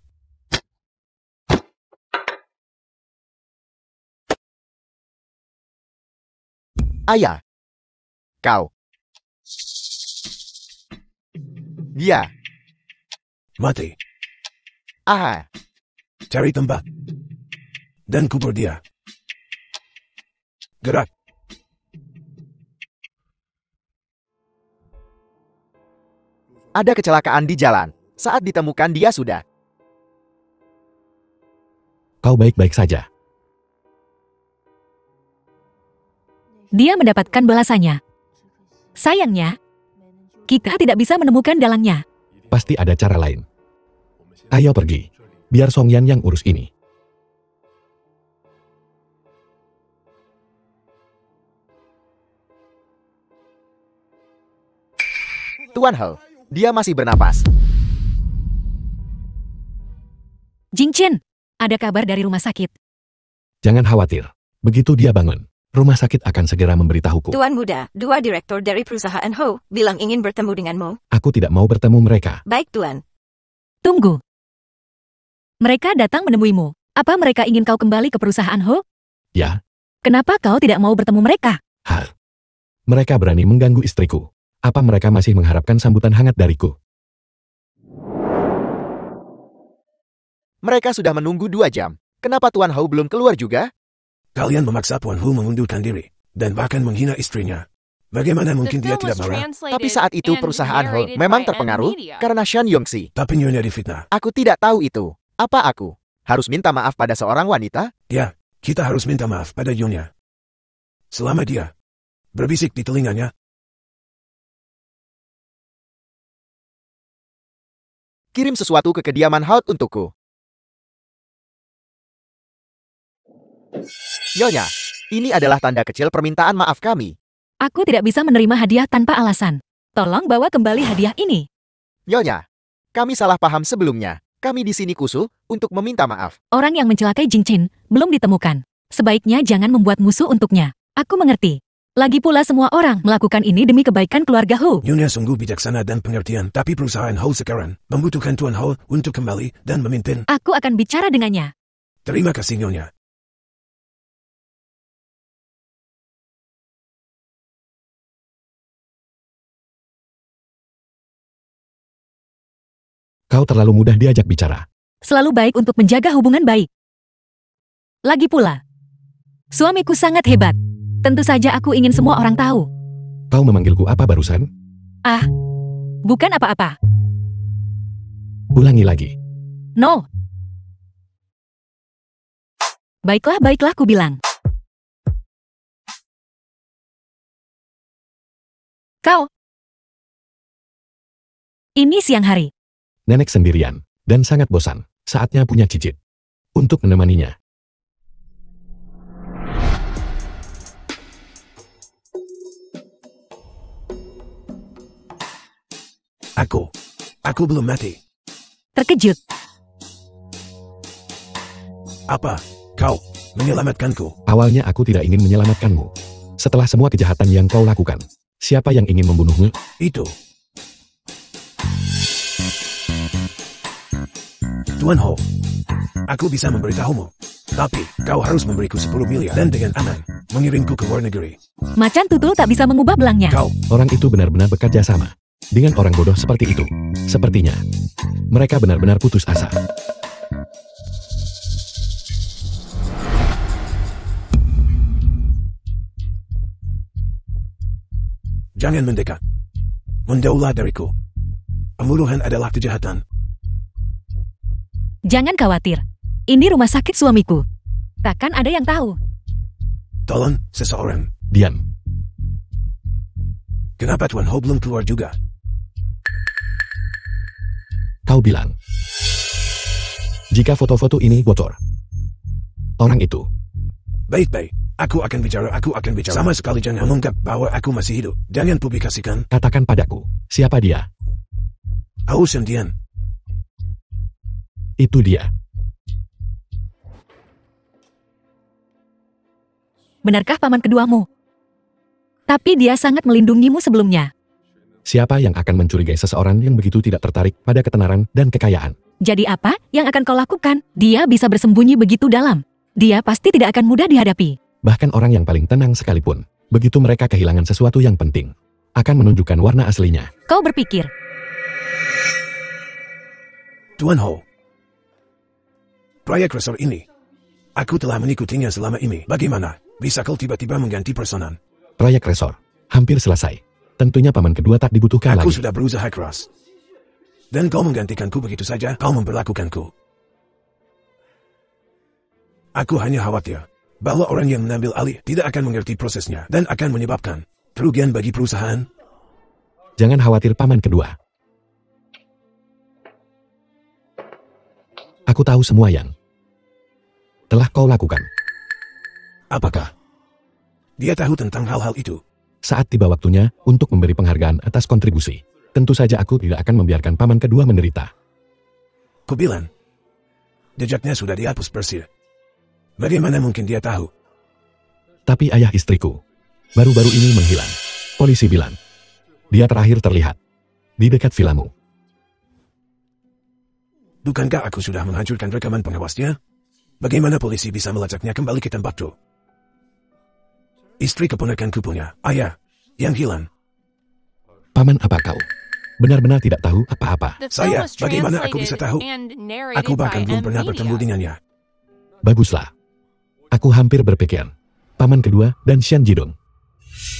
Ayah. Kau. Dia. Mati. Ah. Cari tempat. Dan kubur dia. Gerak. Ada kecelakaan di jalan. Saat ditemukan dia sudah. Kau baik-baik saja. Dia mendapatkan balasannya. Sayangnya, kita tidak bisa menemukan dalangnya. Pasti ada cara lain. Ayo pergi. Biar Song Yan yang urus ini. Tuan Ho, dia masih bernapas. Jingchen, ada kabar dari rumah sakit. Jangan khawatir. Begitu dia bangun, rumah sakit akan segera memberitahuku. Tuan Muda, dua direktur dari perusahaan Ho, bilang ingin bertemu denganmu. Aku tidak mau bertemu mereka. Baik Tuan. Tunggu. Mereka datang menemuimu. Apa mereka ingin kau kembali ke perusahaan Ho? Ya, Kenapa kau tidak mau bertemu mereka? Hal. Mereka berani mengganggu istriku. Apa mereka masih mengharapkan sambutan hangat dariku? Mereka sudah menunggu 2 jam. Kenapa Tuan Ho belum keluar juga? Kalian memaksa Tuan Hu mengundurkan diri. Dan bahkan menghina istrinya. Bagaimana mungkin dia tidak marah? Tapi saat itu perusahaan Ho memang terpengaruh karena Shan Yongxi. Tapi nyonya difitnah. Aku tidak tahu itu. Apa aku harus minta maaf pada seorang wanita? Ya, kita harus minta maaf pada nyonya. Selama dia berbisik di telinganya. kirim sesuatu ke kediaman Haut untukku. Nyonya, ini adalah tanda kecil permintaan maaf kami. Aku tidak bisa menerima hadiah tanpa alasan. Tolong bawa kembali hadiah ini. Nyonya, kami salah paham sebelumnya. Kami di sini khusus untuk meminta maaf. Orang yang mencelakai Jing Chen belum ditemukan. Sebaiknya jangan membuat musuh untuknya. Aku mengerti. Lagi pula semua orang melakukan ini demi kebaikan keluarga Hu. Nyonya sungguh bijaksana dan pengertian, tapi perusahaan Ho sekarang membutuhkan Tuan Ho untuk kembali dan memimpin. Aku akan bicara dengannya. Terima kasih Nyonya. Kau terlalu mudah diajak bicara. Selalu baik untuk menjaga hubungan baik. Lagi pula, suamiku sangat hebat. Tentu saja aku ingin semua orang tahu. Kau memanggilku apa barusan? Ah, bukan apa-apa. Ulangi lagi. No. Baiklah, ku bilang. Kau. Ini siang hari. Nenek sendirian, dan sangat bosan. Saatnya punya cicit. Untuk menemaninya. Aku belum mati. Terkejut. Apa? Kau menyelamatkanku? Awalnya aku tidak ingin menyelamatkanmu. Setelah semua kejahatan yang kau lakukan, siapa yang ingin membunuhmu? Itu. Tuan Ho, aku bisa memberitahumu. Tapi, kau harus memberiku 10 miliar dan dengan aman, mengirimku ke luar negeri. Macan tutul tak bisa mengubah belangnya. Orang itu benar-benar bekerja sama dengan orang bodoh seperti itu. Sepertinya, mereka benar-benar putus asa. Jangan mendekat. Mendaulah dariku. Pembunuhan adalah kejahatan. Jangan khawatir. Ini rumah sakit suamiku. Takkan ada yang tahu. Tolong, seseorang. Diam. Kenapa Tuan Ho belum keluar juga? Kau bilang, jika foto-foto ini bocor, orang itu. Baik-baik. Aku akan bicara. Sama sekali jangan mengungkap bahwa aku masih hidup. Jangan publikasikan. Katakan padaku, siapa dia? Hou Shendian. Itu dia. Benarkah paman keduamu? Tapi dia sangat melindungimu sebelumnya. Siapa yang akan mencurigai seseorang yang begitu tidak tertarik pada ketenaran dan kekayaan? Jadi apa yang akan kau lakukan? Dia bisa bersembunyi begitu dalam. Dia pasti tidak akan mudah dihadapi. Bahkan orang yang paling tenang sekalipun, begitu mereka kehilangan sesuatu yang penting, akan menunjukkan warna aslinya. Kau berpikir, Tuan Ho, proyek resor ini, aku telah mengikutinya selama ini. Bagaimana bisa kau tiba-tiba mengganti personan? Proyek resor hampir selesai. Tentunya paman kedua tak dibutuhkan Aku lagi. sudah berusaha keras. Dan kau menggantikanku begitu saja, kau memperlakukanku. Aku hanya khawatir bahwa orang yang mengambil alih tidak akan mengerti prosesnya dan akan menyebabkan kerugian bagi perusahaan. Jangan khawatir paman kedua. Aku tahu semua yang telah kau lakukan. Apakah dia tahu tentang hal-hal itu? Saat tiba waktunya untuk memberi penghargaan atas kontribusi, tentu saja aku tidak akan membiarkan paman kedua menderita. Kubilang, jejaknya sudah dihapus bersih. Bagaimana mungkin dia tahu? Tapi ayah istriku baru-baru ini menghilang. Polisi bilang, dia terakhir terlihat di dekat vilamu. Bukankah aku sudah menghancurkan rekaman pengawasnya? Bagaimana polisi bisa melacaknya kembali ke tempat itu? Istri keponakanku punya ayah yang hilang. Paman, apa kau benar-benar tidak tahu apa-apa? The film Saya, was bagaimana aku bisa tahu? translated and narrated Aku bahkan by belum M pernah Media. bertemu dengannya. Baguslah. Aku hampir berpikir, paman kedua dan Xian Jidong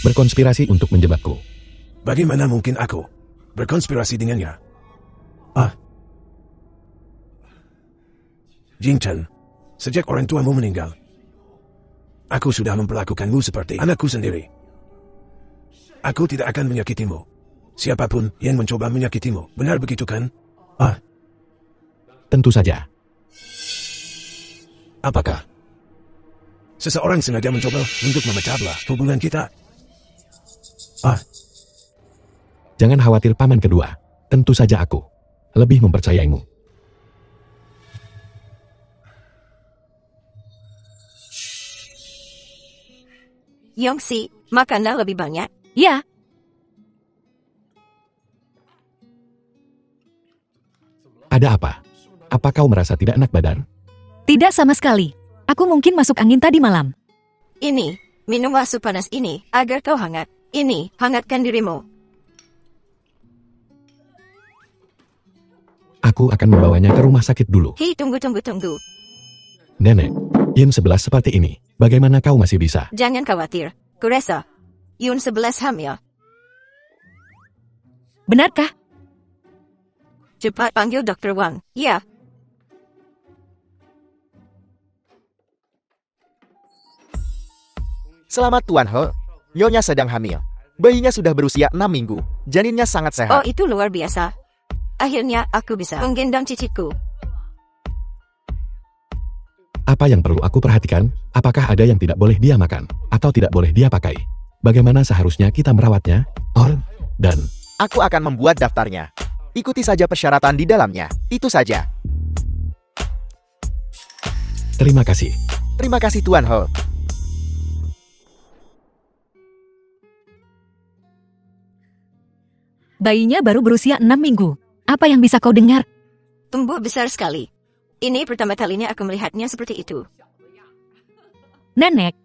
berkonspirasi untuk menjebakku. Bagaimana mungkin aku berkonspirasi dengannya? Jing Chen, sejak orang tuamu meninggal, aku sudah memperlakukanmu seperti anakku sendiri. Aku tidak akan menyakitimu. Siapapun yang mencoba menyakitimu, benar begitu kan? Tentu saja. Apakah seseorang sengaja mencoba untuk memecah belah hubungan kita? Jangan khawatir paman kedua. Tentu saja aku lebih mempercayaimu. Yongsi, makanlah lebih banyak. Ya, Ada apa? Apa kau merasa tidak enak badan? tidak sama sekali. Aku mungkin masuk angin tadi malam. Ini, minumlah sup panas ini, agar kau hangat. Ini, hangatkan dirimu. Aku akan membawanya ke rumah sakit dulu. Hei, tunggu. Nenek, Yin 11 seperti ini. Bagaimana kau masih bisa? Jangan khawatir. Kurasa, Yun 11 hamil. Benarkah? Cepat panggil Dr. Wang. Ya. Selamat Tuan He. Nyonya sedang hamil. Bayinya sudah berusia 6 minggu. Janinnya sangat Oh, sehat. itu luar biasa. Akhirnya aku bisa menggendong cicitku. Apa yang perlu aku perhatikan? Apakah ada yang tidak boleh dia makan? Atau tidak boleh dia pakai? Bagaimana seharusnya kita merawatnya? Dan Aku akan membuat daftarnya. Ikuti saja persyaratan di dalamnya. Itu saja. terima kasih. Terima kasih Tuan He. Bayinya baru berusia 6 minggu. Apa yang bisa kau dengar? Tumbuh besar sekali. Ini pertama kalinya aku melihatnya seperti itu. Nenek.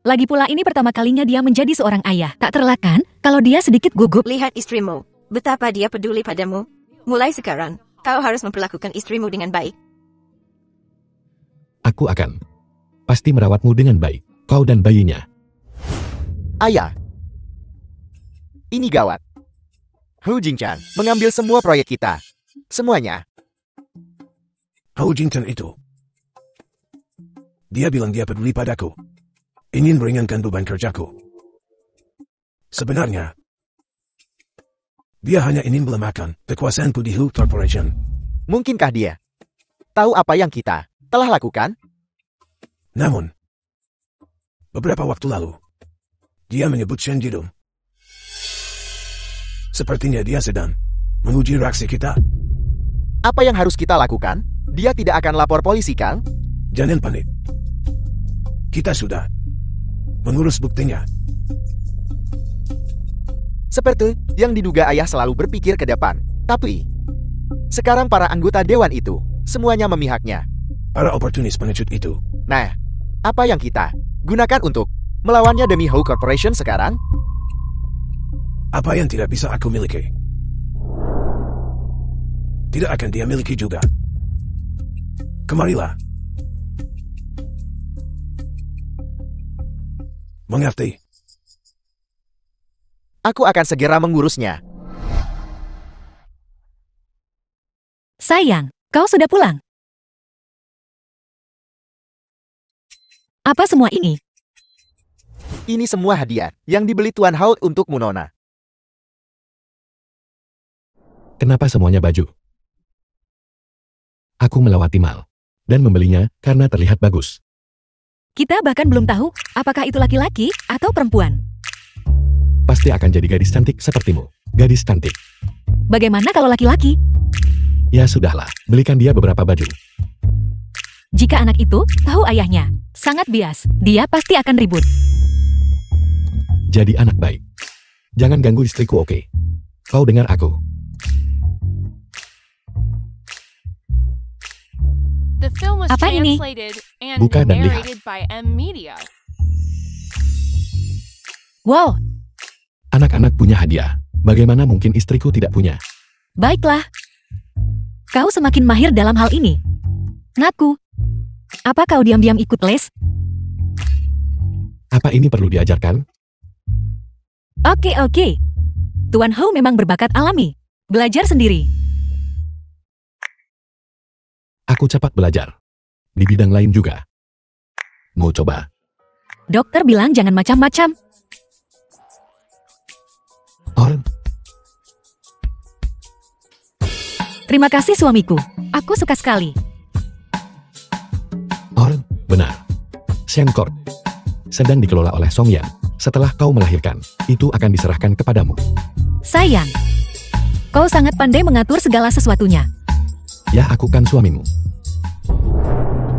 Lagi pula ini pertama kalinya dia menjadi seorang ayah. Tak terelakkan kalau dia sedikit gugup. Lihat istrimu. Betapa dia peduli padamu. Mulai sekarang, kau harus memperlakukan istrimu dengan baik. Aku akan pasti merawatmu dengan baik. Kau dan bayinya. Ayah. Ini gawat. Hu Jingchan mengambil semua proyek kita. Semuanya. Hou Jington itu. Dia bilang dia peduli padaku. Ingin meringankan beban kerjaku. Sebenarnya, dia hanya ingin melemahkan kekuasaanku di Hu Corporation. Mungkinkah dia tahu apa yang kita telah lakukan? Namun, beberapa waktu lalu, dia menyebut Shen Jidong. Sepertinya dia sedang menguji reaksi kita. Apa yang harus kita lakukan? Dia tidak akan lapor polisi, kan? Jangan panik. Kita sudah mengurus buktinya. Seperti yang diduga ayah selalu berpikir ke depan. Tapi, sekarang para anggota dewan itu, semuanya memihaknya. Para oportunis pengecut itu. Nah, apa yang kita gunakan untuk melawannya demi Hou Corporation sekarang? Apa yang tidak bisa aku miliki, tidak akan dia miliki juga. Kemarilah. Mengerti? Aku akan segera mengurusnya. Sayang, kau sudah pulang. Apa semua ini? Ini semua hadiah yang dibeli Tuan Hao untuk Nona. Kenapa semuanya baju? Aku melewati mal dan membelinya karena terlihat bagus. Kita bahkan belum tahu apakah itu laki-laki atau perempuan. Pasti akan jadi gadis cantik sepertimu. Gadis cantik. Bagaimana kalau laki-laki? Ya sudahlah, belikan dia beberapa baju. Jika anak itu tahu ayahnya sangat bias, dia pasti akan ribut. Jadi anak baik. Jangan ganggu istriku, oke? Kau dengar aku? The film was Apa ini? translated and Buka dan lihat. narrated by M Media. Wow, Anak-anak punya hadiah. Bagaimana mungkin istriku tidak punya? baiklah. Kau semakin mahir dalam hal ini. Ngaku. Apa kau diam-diam ikut les? Apa ini perlu diajarkan? Oke. Tuan Hou memang berbakat alami. Belajar sendiri. Aku cepat belajar. Di bidang lain juga. Mau coba? Dokter bilang jangan macam-macam. Terima kasih suamiku. Aku suka sekali. Oh, benar. Shencourt sedang dikelola oleh Song Yan. Setelah kau melahirkan, itu akan diserahkan kepadamu. Sayang, kau sangat pandai mengatur segala sesuatunya. Ya, aku kan suamimu.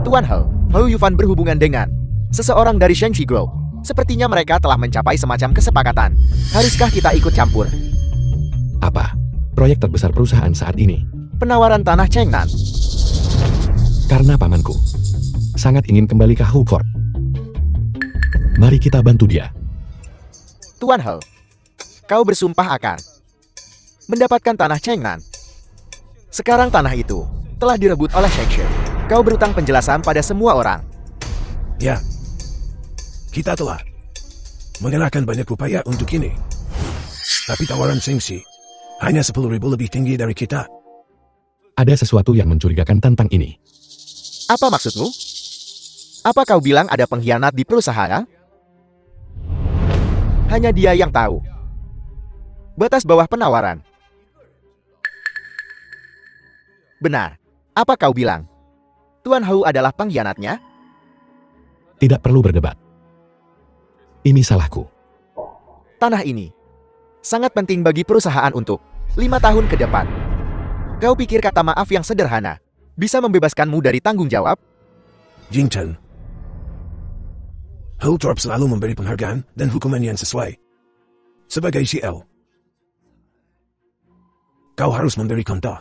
Tuan Hou Yufan berhubungan dengan seseorang dari Shengxi Group. Sepertinya mereka telah mencapai semacam kesepakatan. Haruskah kita ikut campur? Apa? Proyek terbesar perusahaan saat ini. Penawaran tanah Chengnan. Karena pamanku sangat ingin kembali ke Hou Court. Mari kita bantu dia. Tuan Hou, kau bersumpah akan mendapatkan tanah Chengnan. Sekarang tanah itu telah direbut oleh Shengxi. Kau berutang penjelasan pada semua orang. Ya. Kita telah mengerahkan banyak upaya untuk ini. Tapi tawaran Shengxi hanya 10.000 lebih tinggi dari kita. Ada sesuatu yang mencurigakan tentang ini. Apa maksudmu? Apa kau bilang ada pengkhianat di perusahaan? Hanya dia yang tahu batas bawah penawaran. Benar. Apa kau bilang? Tuan Hou adalah pengkhianatnya? Tidak perlu berdebat. Ini salahku. Tanah ini sangat penting bagi perusahaan untuk 5 tahun ke depan. Kau pikir kata maaf yang sederhana bisa membebaskanmu dari tanggung jawab? Jing Chen. Hou Corp selalu memberi penghargaan dan hukuman yang sesuai. Sebagai CL, kau harus memberi contoh.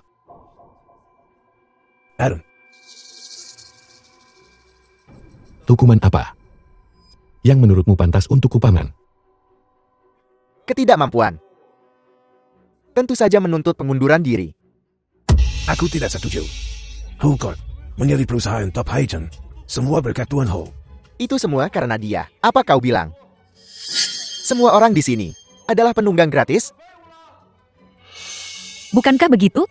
Adam. Hukuman apa yang menurutmu pantas untuk kupaman? Ketidakmampuan. Tentu saja menuntut pengunduran diri. Aku tidak setuju. Hou Corp menjadi perusahaan top Haichen. Semua berkat Tuan Hou. Itu semua karena dia. Apa kau bilang? Semua orang di sini adalah penunggang gratis? Bukankah begitu?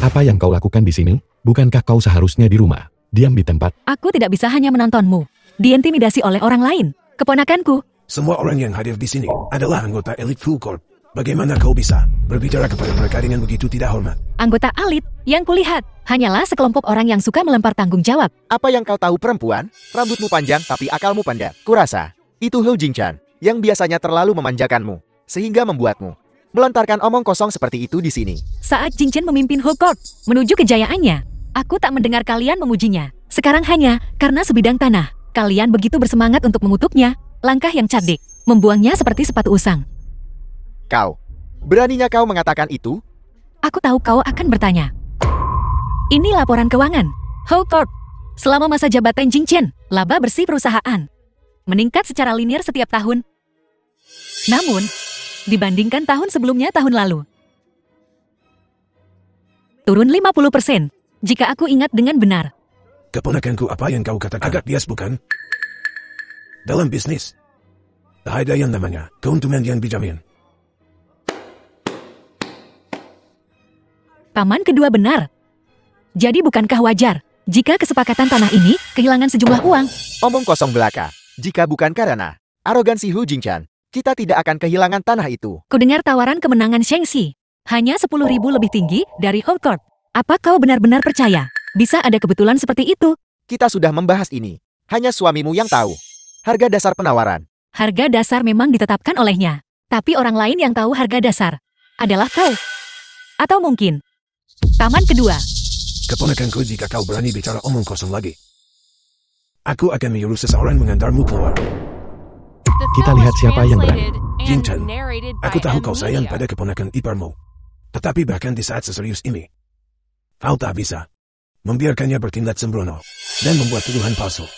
Apa yang kau lakukan di sini? Bukankah kau seharusnya di rumah, diam di tempat? Aku tidak bisa hanya menontonmu diintimidasi oleh orang lain. Keponakanku. Semua orang yang hadir di sini adalah anggota elit Hou Corp. Bagaimana kau bisa berbicara kepada mereka dengan begitu tidak hormat? Anggota elit yang kulihat hanyalah sekelompok orang yang suka melempar tanggung jawab. Apa yang kau tahu perempuan? Rambutmu panjang tapi akalmu pendek. Kurasa, itu Hou Jingchan yang biasanya terlalu memanjakanmu, sehingga membuatmu melontarkan omong kosong seperti itu di sini. Saat Jingchen memimpin Hou Corp menuju kejayaannya, aku tak mendengar kalian memujinya. Sekarang hanya karena sebidang tanah, kalian begitu bersemangat untuk mengutuknya. Langkah yang cerdik, membuangnya seperti sepatu usang. Kau, beraninya kau mengatakan itu? Aku tahu kau akan bertanya. Ini laporan keuangan Hou Corp selama masa jabatan Jingchen. Laba bersih perusahaan meningkat secara linier setiap tahun. Namun, dibandingkan tahun sebelumnya tahun lalu, turun 50%, jika aku ingat dengan benar. Keponakanku, apa yang kau katakan agak bias bukan? Dalam bisnis, ada yang namanya keuntungan yang dijamin. Paman kedua benar. Jadi bukankah wajar jika kesepakatan tanah ini kehilangan sejumlah uang? Omong kosong belaka. Jika bukan karena arogansi Hou Jingchan, kita tidak akan kehilangan tanah itu. Kudengar tawaran kemenangan Shengxi hanya 10.000 lebih tinggi dari Hou Corp. Apa kau benar-benar percaya bisa ada kebetulan seperti itu? Kita sudah membahas ini. Hanya suamimu yang tahu harga dasar penawaran. Harga dasar memang ditetapkan olehnya, tapi orang lain yang tahu harga dasar adalah kau. Atau mungkin paman kedua. Keponakanku, jika kau berani bicara omong kosong lagi, aku akan menyuruh seseorang mengantarmu keluar. Kita lihat siapa yang berani. Jing Chen, aku tahu kau sayang pada keponakan iparmu. Tetapi bahkan di saat seserius ini, kau tak bisa membiarkannya bertindak sembrono dan membuat tuduhan palsu.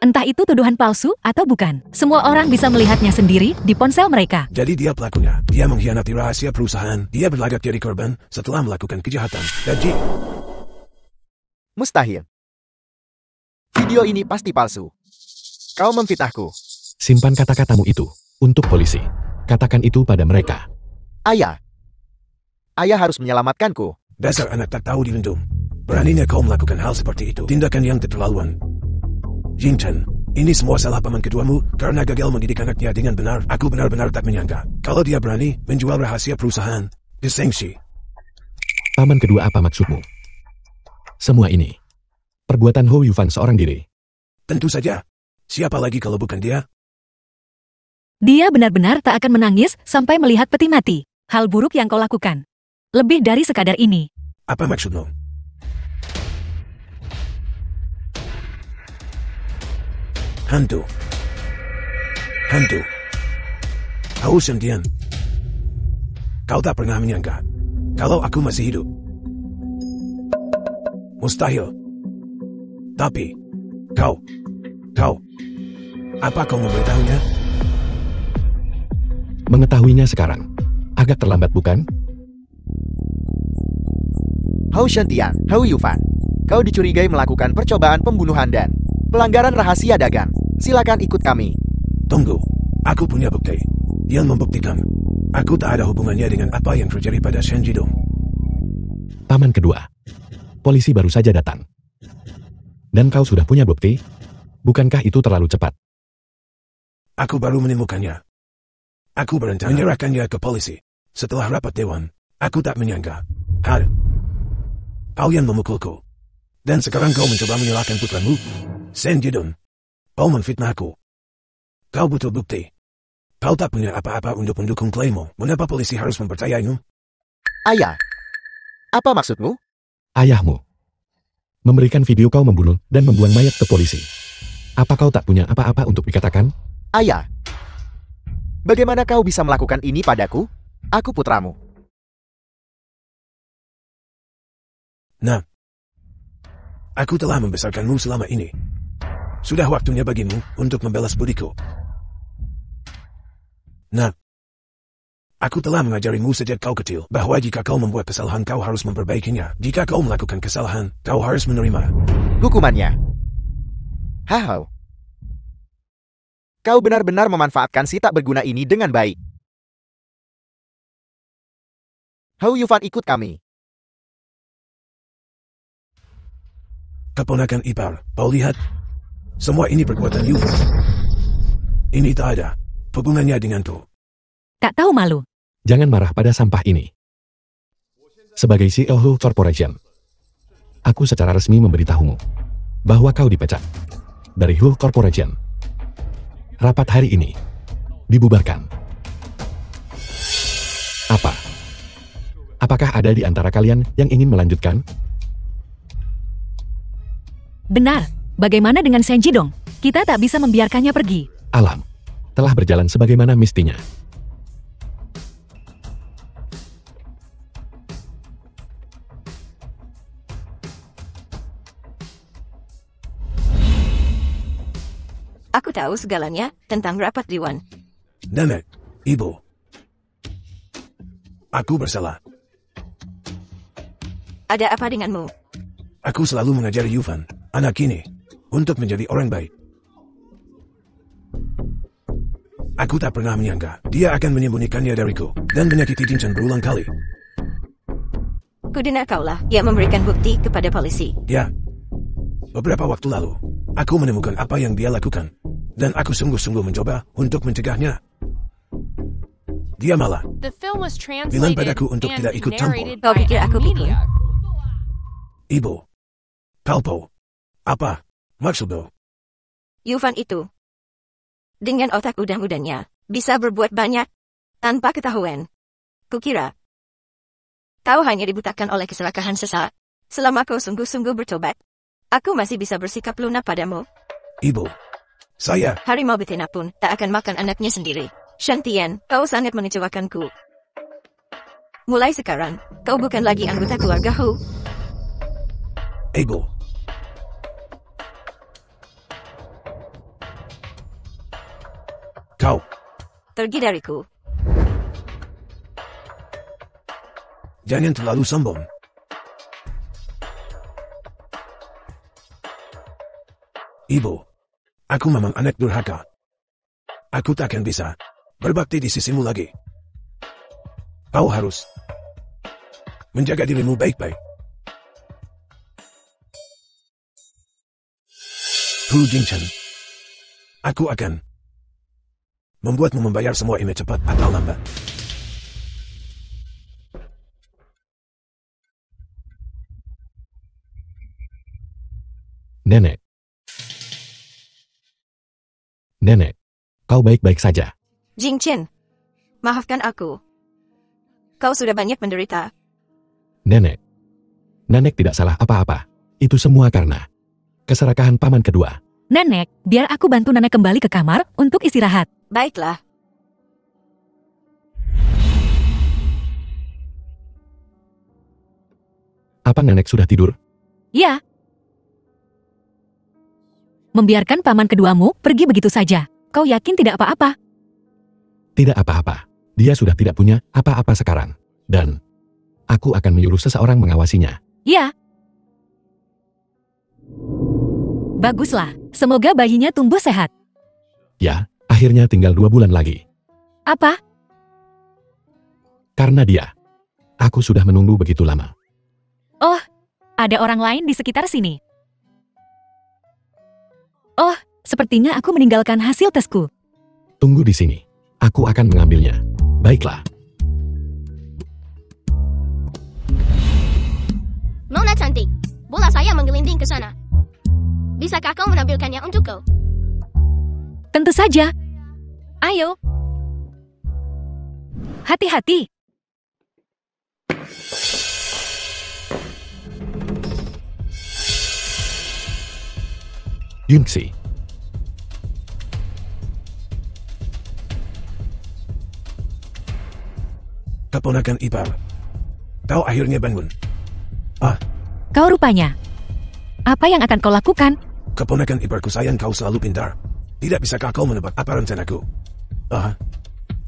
Entah itu tuduhan palsu atau bukan, semua orang bisa melihatnya sendiri di ponsel mereka. Jadi dia pelakunya. Dia mengkhianati rahasia perusahaan. Dia berlagak jadi korban setelah melakukan kejahatan. Dan mustahil. Video ini pasti palsu. Kau memfitnahku. Simpan kata-katamu itu untuk polisi. Katakan itu pada mereka. Ayah. Ayah harus menyelamatkanku. Dasar anak tak tahu dilindung. Beraninya kau melakukan hal seperti itu. Tindakan yang keterlaluan. Jing Chen, ini semua salah paman keduamu karena gagal mendidik anaknya dengan benar. Aku benar-benar tak menyangka kalau dia berani menjual rahasia perusahaan di Shengxi. Paman kedua, apa maksudmu? Semua ini perbuatan Hou Yufan seorang diri. Tentu saja. Siapa lagi kalau bukan dia? Dia benar-benar tak akan menangis sampai melihat peti mati. Hal buruk yang kau lakukan. Lebih dari sekadar ini. Apa maksudmu? Hantu. Hantu. Hou Shantian. Kau tak pernah menyangka kalau aku masih hidup. Mustahil. Tapi, kau, apa kau memberitahunya? Mengetahuinya sekarang agak terlambat, bukan? Hou Shantian, Hou Yufan. Kau dicurigai melakukan percobaan pembunuhan dan pelanggaran rahasia dagang. Silakan ikut kami. Tunggu, aku punya bukti yang membuktikan aku tak ada hubungannya dengan apa yang terjadi pada Shen Jidong. Paman kedua, polisi baru saja datang. Dan kau sudah punya bukti? Bukankah itu terlalu cepat? Aku baru menemukannya. Aku berencana menyerahkannya ke polisi. Setelah rapat dewan, aku tak menyangka kalian memukulku. Dan sekarang kau mencoba menyalahkan putramu, Shen Jidong. Kau menfitnahku. Kau butuh bukti. Kau tak punya apa-apa untuk mendukung klaimmu. Mengapa polisi harus mempercayaimu? Ayah, apa maksudmu? Ayahmu memberikan video kau membunuh dan membuang mayat ke polisi. Apa kau tak punya apa-apa untuk dikatakan? Ayah, bagaimana kau bisa melakukan ini padaku? Aku putramu. Nah, aku telah membesarkanmu selama ini. Sudah waktunya bagimu untuk membalas budiku. Nah, aku telah mengajarimu sejak kau kecil bahwa jika kau membuat kesalahan kau harus memperbaikinya. Jika kau melakukan kesalahan, kau harus menerima Hukumannya. Hahau. Kau benar-benar memanfaatkan si tak berguna ini dengan baik. Hou Yufan, ikut kami. keponakan ipar. Kau lihat? Semua ini perbuatan Yufan. Ini tak ada hubungannya denganku. Tak tahu malu. Jangan marah pada sampah ini. Sebagai CEO Hou Corporation, aku secara resmi memberitahumu bahwa kau dipecat dari Hou Corporation. Rapat hari ini dibubarkan. Apakah ada di antara kalian yang ingin melanjutkan? Benar. Bagaimana dengan Shen Jidong? Kita tak bisa membiarkannya pergi. Alam telah berjalan sebagaimana mestinya. Aku tahu segalanya tentang rapat Dewan. Nenek, ibu. Aku bersalah. Ada apa denganmu? Aku selalu mengajari Yufan, anak ini, untuk menjadi orang baik. Aku tak pernah menyangka dia akan menyembunyikannya dariku dan menyakiti Jinchen berulang kali. Kudengar kaulah yang memberikan bukti kepada polisi. Ya, beberapa waktu lalu, aku menemukan apa yang dia lakukan, dan aku sungguh-sungguh mencoba untuk mencegahnya. Dia malah The film was bilang translated padaku untuk and tidak ikut campur. narrated Kau by pikir aku pikun? Media. Ibu. Palpo. Apa maksudmu? Yufan itu, dengan otak udang-udangnya, bisa berbuat banyak tanpa ketahuan. Kukira kau hanya dibutakan oleh keserakahan sesaat. Selama kau sungguh-sungguh bertobat, aku masih bisa bersikap lunak padamu. Ibu. Saya. Harimau betina pun tak akan makan anaknya sendiri. Shantian, kau sangat mengecewakanku. Mulai sekarang, kau bukan lagi anggota keluarga Hu. Ibu. Kau. Pergi dariku. Jangan terlalu sombong. Ibu. Aku memang anak durhaka. Aku takkan bisa berbakti di sisimu lagi. Kau harus menjaga dirimu baik-baik. Hu Jingchen. Aku akan membuatmu membayar semua ini cepat atau lambat. Nenek. Nenek, kau baik-baik saja. Jingchen, maafkan aku. Kau sudah banyak menderita. Nenek. Nenek tidak salah apa-apa. Itu semua karena keserakahan paman kedua. Nenek, biar aku bantu nenek kembali ke kamar untuk istirahat. Baiklah. Apa nenek sudah tidur? Ya. Membiarkan paman keduamu pergi begitu saja. Kau yakin tidak apa-apa? Tidak apa-apa. Dia sudah tidak punya apa-apa sekarang. Dan aku akan menyuruh seseorang mengawasinya. Ya. Baguslah. Semoga bayinya tumbuh sehat. Ya, akhirnya tinggal 2 bulan lagi. Apa? Karena dia. Aku sudah menunggu begitu lama. Oh, ada orang lain di sekitar sini. Oh, sepertinya aku meninggalkan hasil tesku. Tunggu di sini. Aku akan mengambilnya. Baiklah. Nona cantik, bola saya menggelinding ke sana. Bisakah kau menampilkannya untukku? Tentu saja. Ayo. Hati-hati. Yunxi. Keponakan ipar. Kau akhirnya bangun. Kau rupanya. Apa yang akan kau lakukan? Keponakan iparku sayang kau selalu pintar. Tidak bisakah kau menebak apa rencanaku?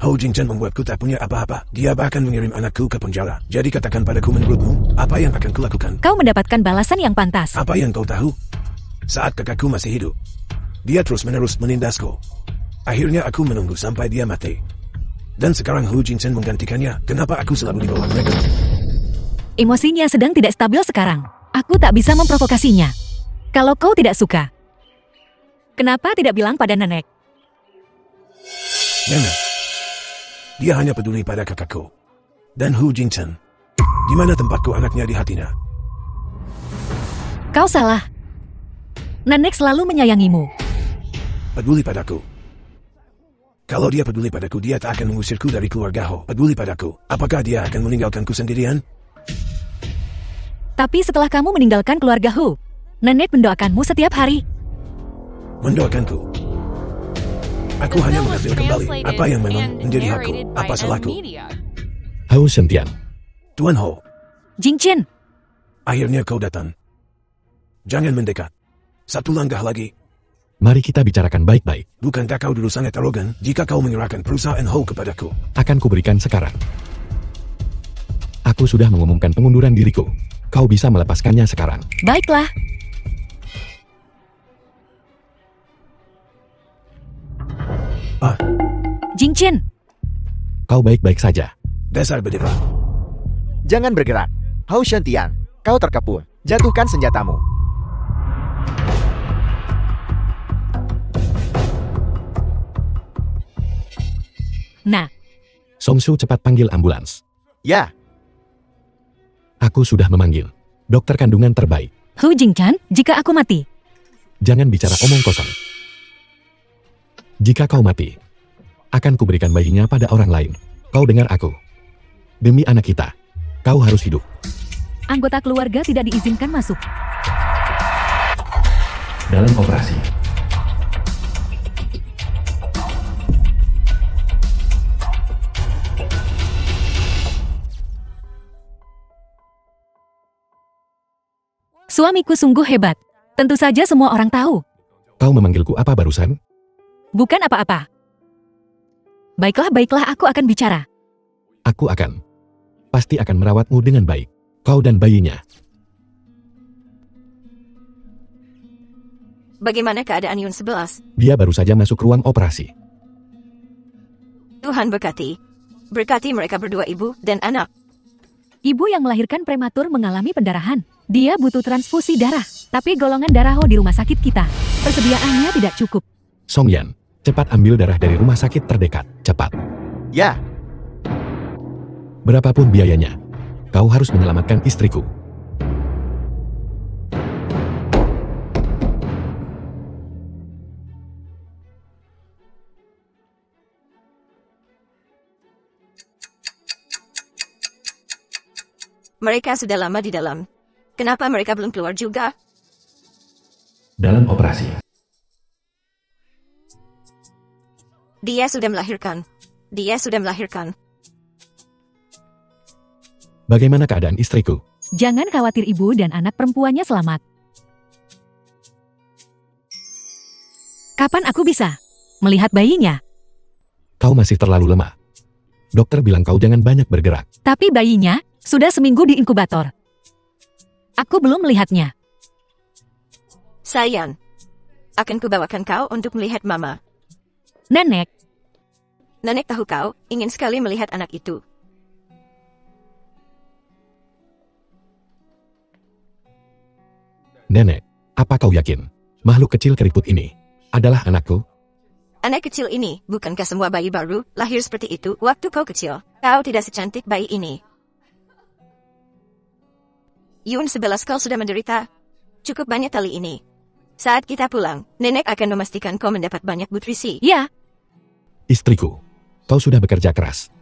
Hou Jingchen membuatku tak punya apa-apa. Dia bahkan mengirim anakku ke penjara. Jadi katakan padaku menurutmu, apa yang akan kulakukan? Kau mendapatkan balasan yang pantas. Apa yang kau tahu? Saat kakakku masih hidup, dia terus-menerus menindasku. Akhirnya aku menunggu sampai dia mati. Dan sekarang Hou Jingchen menggantikannya. Kenapa aku selalu di bawah mereka? Emosinya sedang tidak stabil sekarang. Aku tak bisa memprovokasinya. Kalau kau tidak suka, kenapa tidak bilang pada nenek? Nenek. Dia hanya peduli pada kakakku. Dan Hou Jingchen. Di mana tempatku anaknya di hatinya? Kau salah. Nenek selalu menyayangimu. Peduli padaku. Kalau dia peduli padaku, dia tak akan mengusirku dari keluarga Ho. Peduli padaku. Apakah dia akan meninggalkanku sendirian? Tapi setelah kamu meninggalkan keluarga Hu, nenek mendoakanmu setiap hari. Mendoakanku. Aku The hanya film was mengambil kembali translated apa yang memang and menjadi hakku. narrated by Apa M salahku? Media. Hou Shentian. Tuan Ho, Jingchen, akhirnya kau datang. Jangan mendekat. 1 langkah lagi. Mari kita bicarakan baik-baik. Bukankah kau dulu sangat arogan jika kau menyerahkan perusahaan Ho kepadaku? Akan kuberikan sekarang. Aku sudah mengumumkan pengunduran diriku. Kau bisa melepaskannya sekarang. baiklah. Jingchen, Kau baik-baik saja. Dasar bedebah. Jangan bergerak. Hou Shentian, kau terkepul. Jatuhkan senjatamu. nah, Song Shu cepat panggil ambulans. Ya, Aku sudah memanggil dokter kandungan terbaik. Hu Jingchen, jika aku mati, Jangan bicara omong kosong. Jika kau mati, akan kuberikan bayinya pada orang lain. Kau dengar aku. Demi anak kita, kau harus hidup. anggota keluarga tidak diizinkan masuk. Dalam operasi. Suamiku sungguh hebat. Tentu saja semua orang tahu. Kau memanggilku apa barusan? Bukan apa-apa. Baiklah, aku akan bicara. Aku akan. Pasti akan merawatmu dengan baik. Kau dan bayinya. Bagaimana keadaan Yun 11? Dia baru saja masuk ruang operasi. Tuhan berkati. Berkati mereka berdua, ibu dan anak. Ibu yang melahirkan prematur mengalami pendarahan. Dia butuh transfusi darah. Tapi golongan darah Ho di rumah sakit kita, persediaannya tidak cukup. Song Yan, cepat ambil darah dari rumah sakit terdekat. Cepat. ya. Berapapun biayanya, kau harus menyelamatkan istriku. Mereka sudah lama di dalam. Kenapa mereka belum keluar juga? Dalam operasi. Dia sudah melahirkan. Dia sudah melahirkan. Bagaimana keadaan istriku? Jangan khawatir, ibu dan anak perempuannya selamat. Kapan aku bisa melihat bayinya? Kau masih terlalu lemah. Dokter bilang kau jangan banyak bergerak. Tapi bayinya sudah seminggu di inkubator. Aku belum melihatnya. Sayang, akan kubawakan kau untuk melihat mama. Nenek, Nenek tahu kau ingin sekali melihat anak itu. Nenek, apa kau yakin makhluk kecil keriput ini adalah anakku? Anak kecil ini, bukankah semua bayi baru lahir seperti itu waktu kau kecil? Kau tidak secantik bayi ini. Yun 11 kau sudah menderita. Cukup banyak tali ini. Saat kita pulang, nenek akan memastikan kau mendapat banyak nutrisi. ya, Istriku, kau sudah bekerja keras.